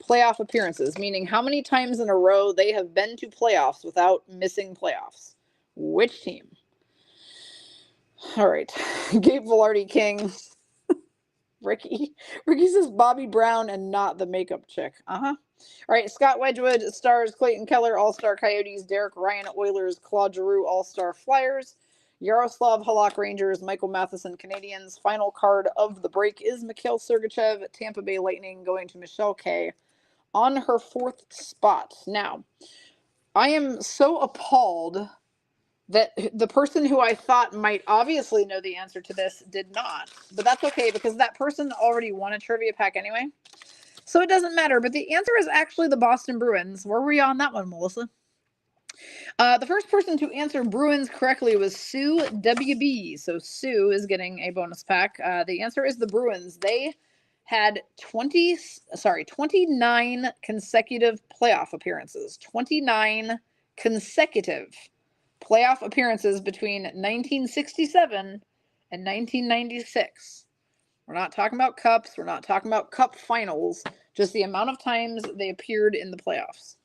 playoff appearances? Meaning how many times in a row they have been to playoffs without missing playoffs. Which team? All right. Gabe Velarde, King. Ricky says Bobby Brown and not the makeup chick. All right, Scott Wedgwood, Stars, Clayton Keller, All-Star Coyotes, Derek Ryan, Oilers, Claude Giroux, All-Star Flyers, Yaroslav Halak, Rangers, Michael Matheson, Canadians. Final card of the break is Mikhail Sergachev, Tampa Bay Lightning, going to Michelle K on her 4th spot. Now, I am so appalled that the person who I thought might obviously know the answer to this did not. But that's okay, because that person already won a trivia pack anyway. So it doesn't matter. But the answer is actually the Boston Bruins. Where were you on that one, Melissa? The first person to answer Bruins correctly was Sue WB. So Sue is getting a bonus pack. The answer is the Bruins. They had 29 consecutive playoff appearances. 29 consecutive playoff appearances between 1967 and 1996. We're not talking about cups. We're not talking about cup finals. Just the amount of times they appeared in the playoffs.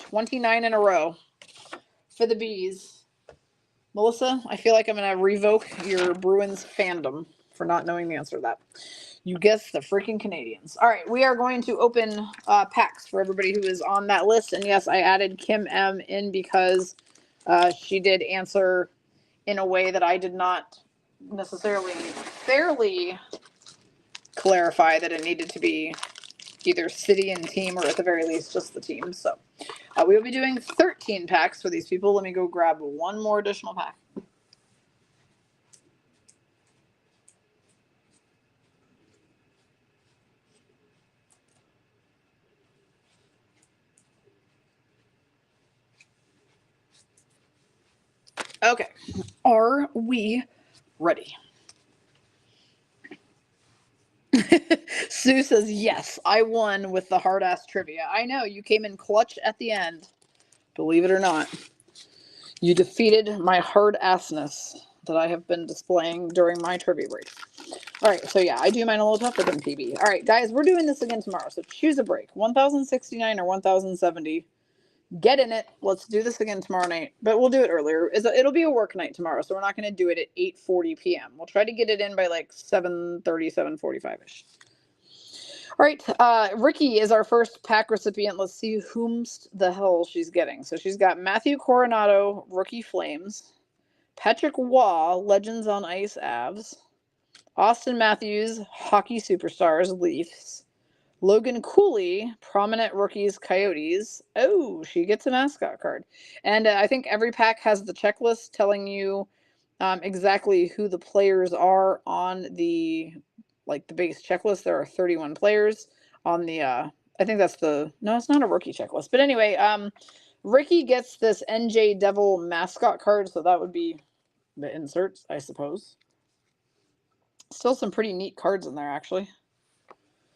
29 in a row for the Bees. Melissa, I feel like I'm going to revoke your Bruins fandom for not knowing the answer to that. You guessed the freaking Canadians. All right, we are going to open packs for everybody who is on that list. And yes, I added Kim M in because she did answer in a way that I did not necessarily fairly clarify that it needed to be either city and team or at the very least just the team. So we will be doing 13 packs for these people. Let me go grab one more additional pack. Okay, are we ready? Sue says, yes, I won with the hard-ass trivia. I know, you came in clutch at the end. Believe it or not. You defeated my hard-assness that I have been displaying during my trivia break. All right, so yeah, I do mine a little tougher than PB. All right, guys, we're doing this again tomorrow, so choose a break. 1,069 or 1,070. Get in it. Let's do this again tomorrow night, but we'll do it earlier. It'll be a work night tomorrow, so we're not going to do it at 8:40 p.m. We'll try to get it in by like 7:30, 7:45-ish. All right, Ricky is our first pack recipient. Let's see whomst the hell she's getting. So she's got Matthew Coronado, Rookie Flames, Patrick Waugh, Legends on Ice Avs, Austin Matthews, Hockey Superstars, Leafs, Logan Cooley, Prominent Rookies, Coyotes. Oh, she gets a mascot card. And I think every pack has the checklist telling you exactly who the players are on the base checklist. There are 31 players on the I think that's no, it's not a rookie checklist. But anyway, Ricky gets this NJ Devil mascot card, so that would be the inserts, I suppose. Still some pretty neat cards in there, actually.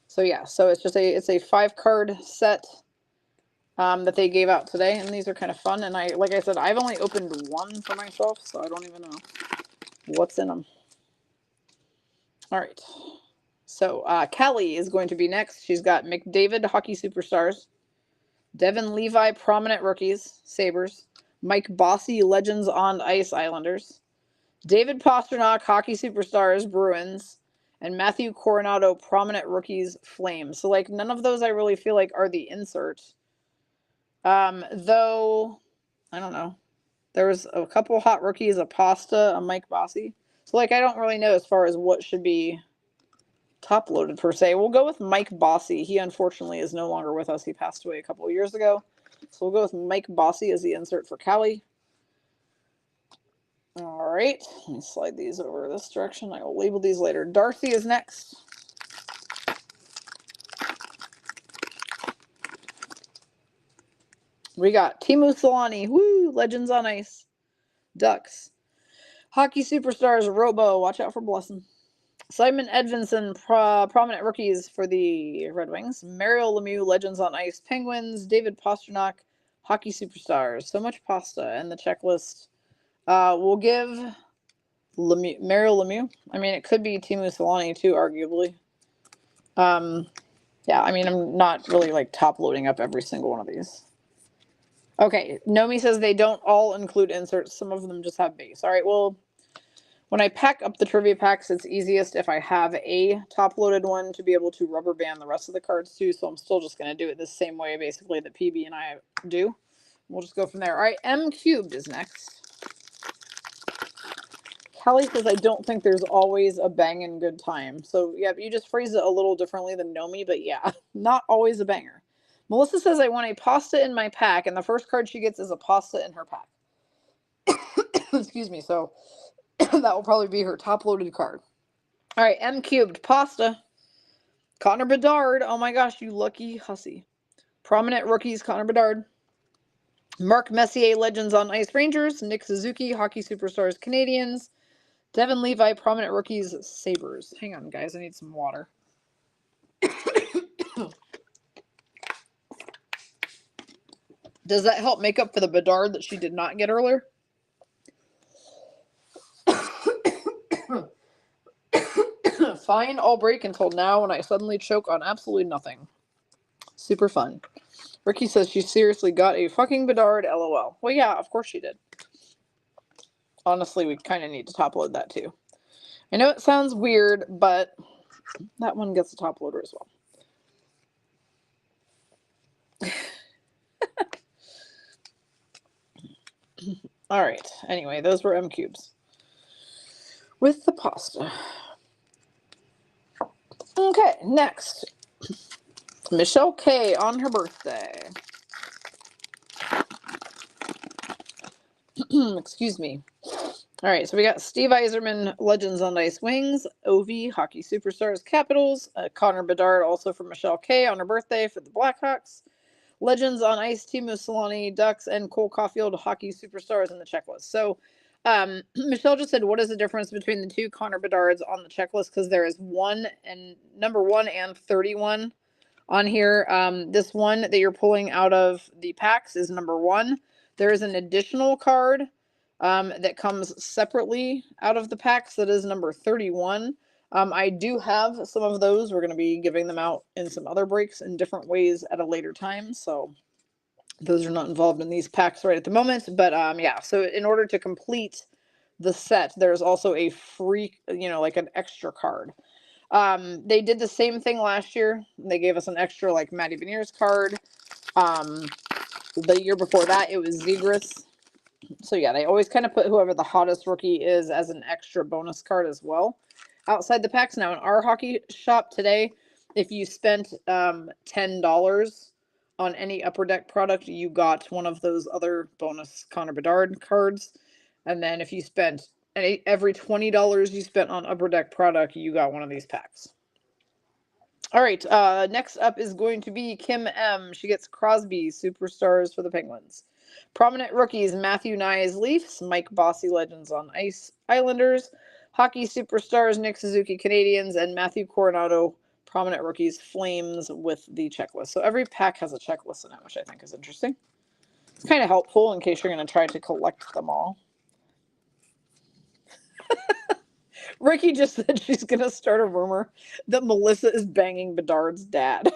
So yeah, so it's just it's a 5-card set that they gave out today, and these are kind of fun. And like I said, I've only opened one for myself, so I don't even know what's in them. All right, so Callie is going to be next. She's got McDavid, Hockey Superstars, Devin Levi, Prominent Rookies, Sabres, Mike Bossy, Legends on Ice, Islanders, David Pastrnak, Hockey Superstars, Bruins, and Matthew Coronado, Prominent Rookies, Flames. So, like, none of those I really feel like are the inserts. Though, I don't know. There was a couple hot rookies, a Pasta, a Mike Bossy. So, like, I don't really know as far as what should be top-loaded, per se. We'll go with Mike Bossy. He, unfortunately, is no longer with us. He passed away a couple of years ago. So, we'll go with Mike Bossy as the insert for Callie. All right, let me slide these over this direction. I will label these later. Darcy is next. We got Teemu Solani, woo, Legends on Ice, Ducks, Hockey Superstars, Robo, watch out for Blessin', Simon Edvinsson, Prominent Rookies for the Red Wings, Mario Lemieux, Legends on Ice, Penguins, David Pastrnak, Hockey Superstars. So much pasta and the checklist. We'll give Mario Lemieux. I mean, it could be Teemu Solani too, arguably. Yeah, I mean, I'm not really like top loading up every single one of these. Okay, Nomi says they don't all include inserts. Some of them just have base. All right, well, when I pack up the trivia packs, it's easiest if I have a top-loaded one to be able to rubber band the rest of the cards too, so I'm still just going to do it the same way, basically, that PB and I do. We'll just go from there. All right, M Cubed is next. Kelly says, I don't think there's always a banging good time. So, yeah, you just phrase it a little differently than Nomi, but yeah, not always a banger. Melissa says, I want a pasta in my pack, and the first card she gets is a pasta in her pack. Excuse me, so that will probably be her top-loaded card. All right, M Cubed, pasta. Connor Bedard, oh my gosh, you lucky hussy. Prominent Rookies, Connor Bedard. Mark Messier, Legends on Ice, Rangers. Nick Suzuki, Hockey Superstars, Canadians. Devin Levi, Prominent Rookies, Sabres. Hang on, guys, I need some water. Does that help make up for the Bedard that she did not get earlier? fine all break until now when I suddenly choke on absolutely nothing. Super fun. Ricky says she seriously got a fucking Bedard, LOL. Well, yeah, of course she did. Honestly, we kind of need to top load that too. I know it sounds weird, but that one gets a top loader as well. Alright, anyway, those were M cubes. With the pasta. Okay, next. Michelle K on her birthday. Excuse me. Alright, so we got Steve Yzerman, Legends on Ice Wings, OV, Hockey Superstars Capitals, Connor Bedard, also from Michelle K on her birthday for the Blackhawks, Legends on Ice, Timo Solani, Ducks, and Cole Caulfield, Hockey Superstars in the checklist. So Michelle just said, what is the difference between the two Connor Bedards on the checklist? Because there is number 1 and 31 on here. This one that you're pulling out of the packs is number 1. There is an additional card that comes separately out of the packs that is number 31. I do have some of those. We're going to be giving them out in some other breaks in different ways at a later time. So those are not involved in these packs right at the moment. But yeah, so in order to complete the set, there's also a free, like an extra card. They did the same thing last year. They gave us an extra like Matty Beniers card. The year before that, it was Zegras. So yeah, they always kind of put whoever the hottest rookie is as an extra bonus card as well. Outside the packs now in our hockey shop today, if you spent $10 on any Upper Deck product, you got one of those other bonus Connor Bedard cards. And then if you spent every $20 you spent on Upper Deck product, you got one of these packs. All right, next up is going to be Kim M. She gets Crosby Superstars for the Penguins. Prominent rookies, Matthew Nyes Leafs, Mike Bossy Legends on Ice Islanders, Hockey Superstars, Nick Suzuki Canadians, and Matthew Coronado, Prominent rookies, Flames with the checklist. So every pack has a checklist in it, which I think is interesting. It's kind of helpful in case you're going to try to collect them all. Ricky just said she's going to start a rumor that Melissa is banging Bedard's dad.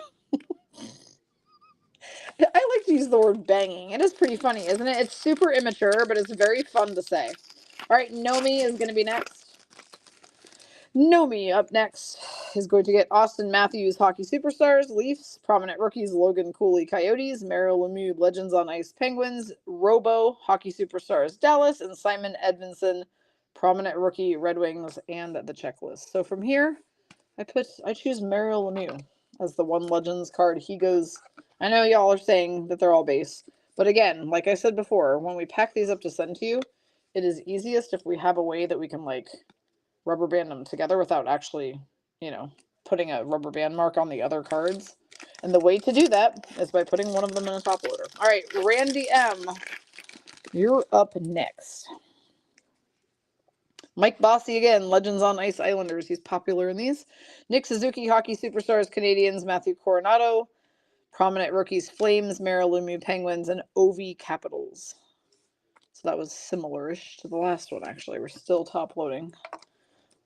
I like to use the word banging. It is pretty funny, isn't it? It's super immature, but it's very fun to say. All right, Nomi is going to be next. Nomi up next is going to get Austin Matthews, Hockey Superstars, Leafs, Prominent Rookies, Logan Cooley, Coyotes, Mario Lemieux, Legends on Ice, Penguins, Robo, Hockey Superstars, Dallas, and Simon Edmondson, Prominent Rookie, Red Wings, and the checklist. So from here, I choose Mario Lemieux as the one Legends card. He goes, I know y'all are saying that they're all base, but again, like I said before, when we pack these up to send to you, it is easiest if we have a way that we can like rubber band them together without actually, putting a rubber band mark on the other cards. And the way to do that is by putting one of them in a top loader. All right, Randy M., you're up next. Mike Bossy again, Legends on Ice Islanders. He's popular in these. Nick Suzuki, Hockey Superstars, Canadians, Matthew Coronado, Prominent Rookies, Flames, Mario Lemieux, Penguins, and OV Capitals. So that was similar-ish to the last one, actually. We're still top loading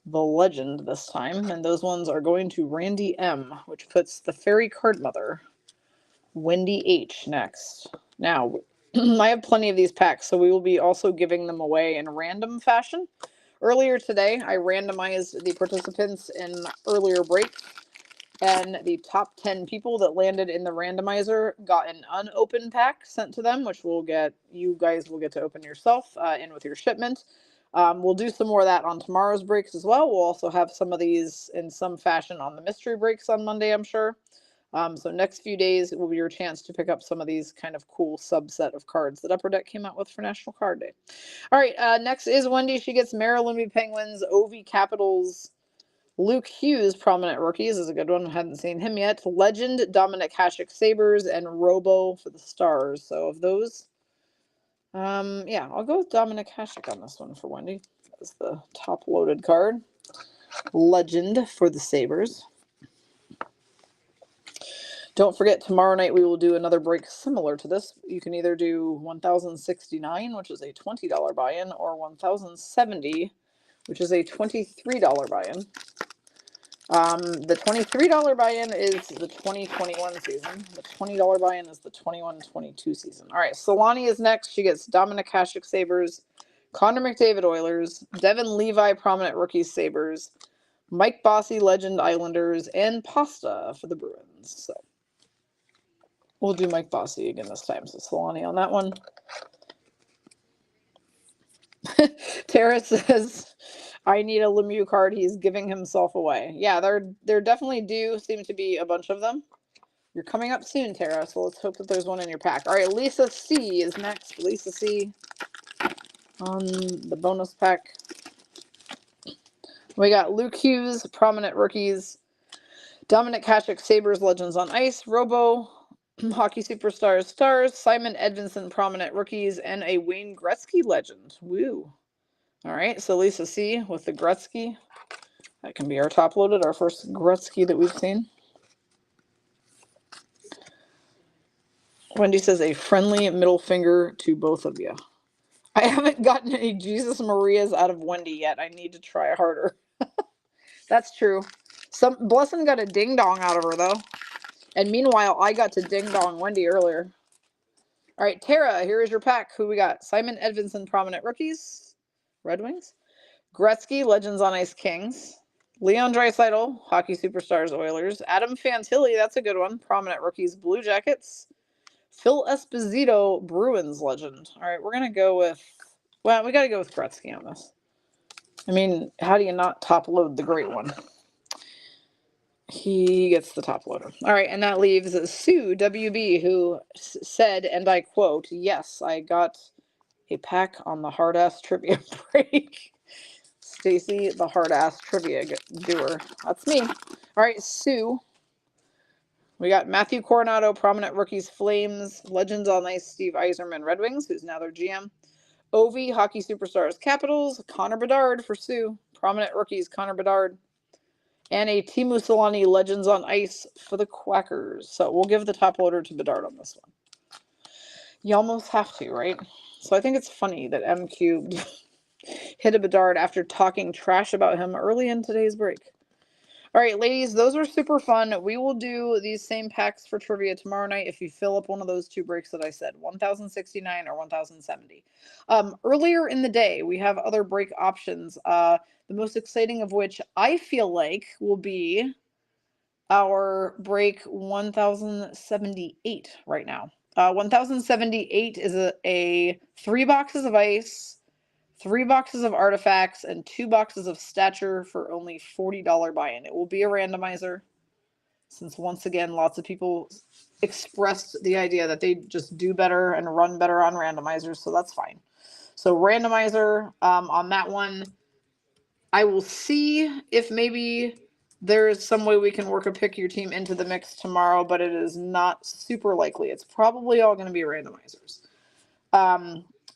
the Legend this time, and those ones are going to Randy M., which puts the Fairy Card Mother, Wendy H., next. Now, I have plenty of these packs, so we will be also giving them away in random fashion. Earlier today, I randomized the participants in earlier break, and the top 10 people that landed in the randomizer got an unopened pack sent to them, which you guys will get to open yourself in with your shipment. We'll do some more of that on tomorrow's breaks as well. We'll also have some of these in some fashion on the mystery breaks on Monday, I'm sure. So next few days, it will be your chance to pick up some of these kind of cool subset of cards that Upper Deck came out with for National Card Day. All right, next is Wendy. She gets Mario Lemieux Penguins, OV Capitals, Luke Hughes, Prominent Rookies is a good one. I hadn't seen him yet. Legend, Dominic Hasek Sabres, and Robo for the Stars. So of those, yeah, I'll go with Dominic Hasek on this one for Wendy. That's the top loaded card. Legend for the Sabres. Don't forget, tomorrow night we will do another break similar to this. You can either do 1,069, which is a $20 buy-in, or 1,070, which is a $23 buy-in. The $23 buy-in is the 2021 season. The $20 buy-in is the 21-22 season. All right, Solani is next. She gets Dominic Hasek Sabres, Connor McDavid Oilers, Devin Levi Prominent Rookies Sabres, Mike Bossy Legend Islanders, and Pasta for the Bruins. So we'll do Mike Bossy again this time. So Solani on that one. Tara says, I need a Lemieux card. He's giving himself away. Yeah, there definitely do seem to be a bunch of them. You're coming up soon, Tara, so let's hope that there's one in your pack. All right, Lisa C is next. Lisa C on the bonus pack. We got Luke Hughes, Prominent Rookies, Dominic Hasek, Sabres, Legends on Ice, Robo, Hockey Superstars, Stars, Simon Edvinsson, Prominent Rookies, and a Wayne Gretzky Legend. Woo. All right, so Lisa C with the Gretzky. That can be our top loaded, our first Gretzky that we've seen. Wendy says a friendly middle finger to both of you. I haven't gotten any Jesus Marias out of Wendy yet. I need to try harder. That's true. Blessing got a ding dong out of her though. And meanwhile, I got to ding dong Wendy earlier. All right, Tara, here is your pack. Who we got? Simon Edvinsson, Prominent Rookies, Red Wings. Gretzky, Legends on Ice, Kings. Leon Draisaitl, Hockey Superstars, Oilers. Adam Fantilli, that's a good one. Prominent Rookies, Blue Jackets. Phil Esposito, Bruins Legend. All right, we're going to go with, well, we got to go with Gretzky on this. I mean, how do you not top load the great one? He gets the top loader. All right, and that leaves Sue WB, who said, and I quote, yes, I got a pack on the hard-ass trivia break. Stacy, the hard-ass trivia doer. That's me. All right, Sue. We got Matthew Coronado, Prominent Rookies, Flames, Legends on Ice, Steve Yzerman, Red Wings, who's now their GM. Ovi, Hockey Superstars, Capitals, Connor Bedard for Sue. Prominent Rookies, Connor Bedard. And a Teemu Selanne, Legends on Ice for the Quackers. So we'll give the top loader to Bedard on this one. You almost have to, right? So I think it's funny that M Cubed hit a Bedard after talking trash about him early in today's break. All right, ladies, those are super fun. We will do these same packs for trivia tomorrow night if you fill up one of those two breaks that I said, 1069 or 1070. Earlier in the day, we have other break options, the most exciting of which I feel like will be our break 1078 right now. 1078 is a 3 boxes of ice, 3 boxes of artifacts, and 2 boxes of stature for only $40 buy-in. It will be a randomizer, since once again, lots of people expressed the idea that they just do better and run better on randomizers, so that's fine. So randomizer on that one. I will see if maybe there's some way we can work a pick your team into the mix tomorrow, but it is not super likely. It's probably all going to be randomizers.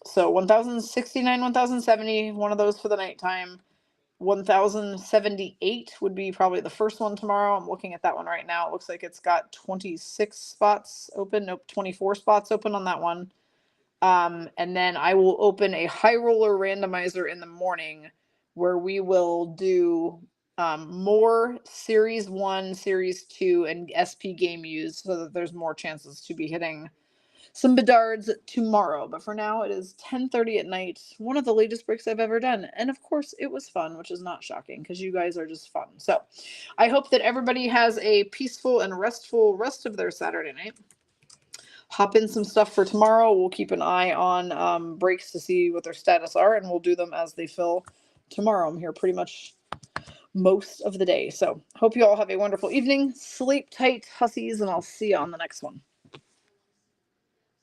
So 1069, 1070, one of those for the nighttime. 1078 would be probably the first one tomorrow. I'm looking at that one right now. It looks like it's got 26 spots open. Nope, 24 spots open on that one. And then I will open a high roller randomizer in the morning where we will do more Series 1, Series 2, and SP game use so that there's more chances to be hitting some Bedards tomorrow. But for now, it is 10:30 at night. One of the latest breaks I've ever done. And of course, it was fun, which is not shocking because you guys are just fun. So I hope that everybody has a peaceful and restful rest of their Saturday night. Hop in some stuff for tomorrow. We'll keep an eye on breaks to see what their status are, and we'll do them as they fill tomorrow. I'm here pretty much most of the day. So hope you all have a wonderful evening. Sleep tight, hussies, and I'll see you on the next one.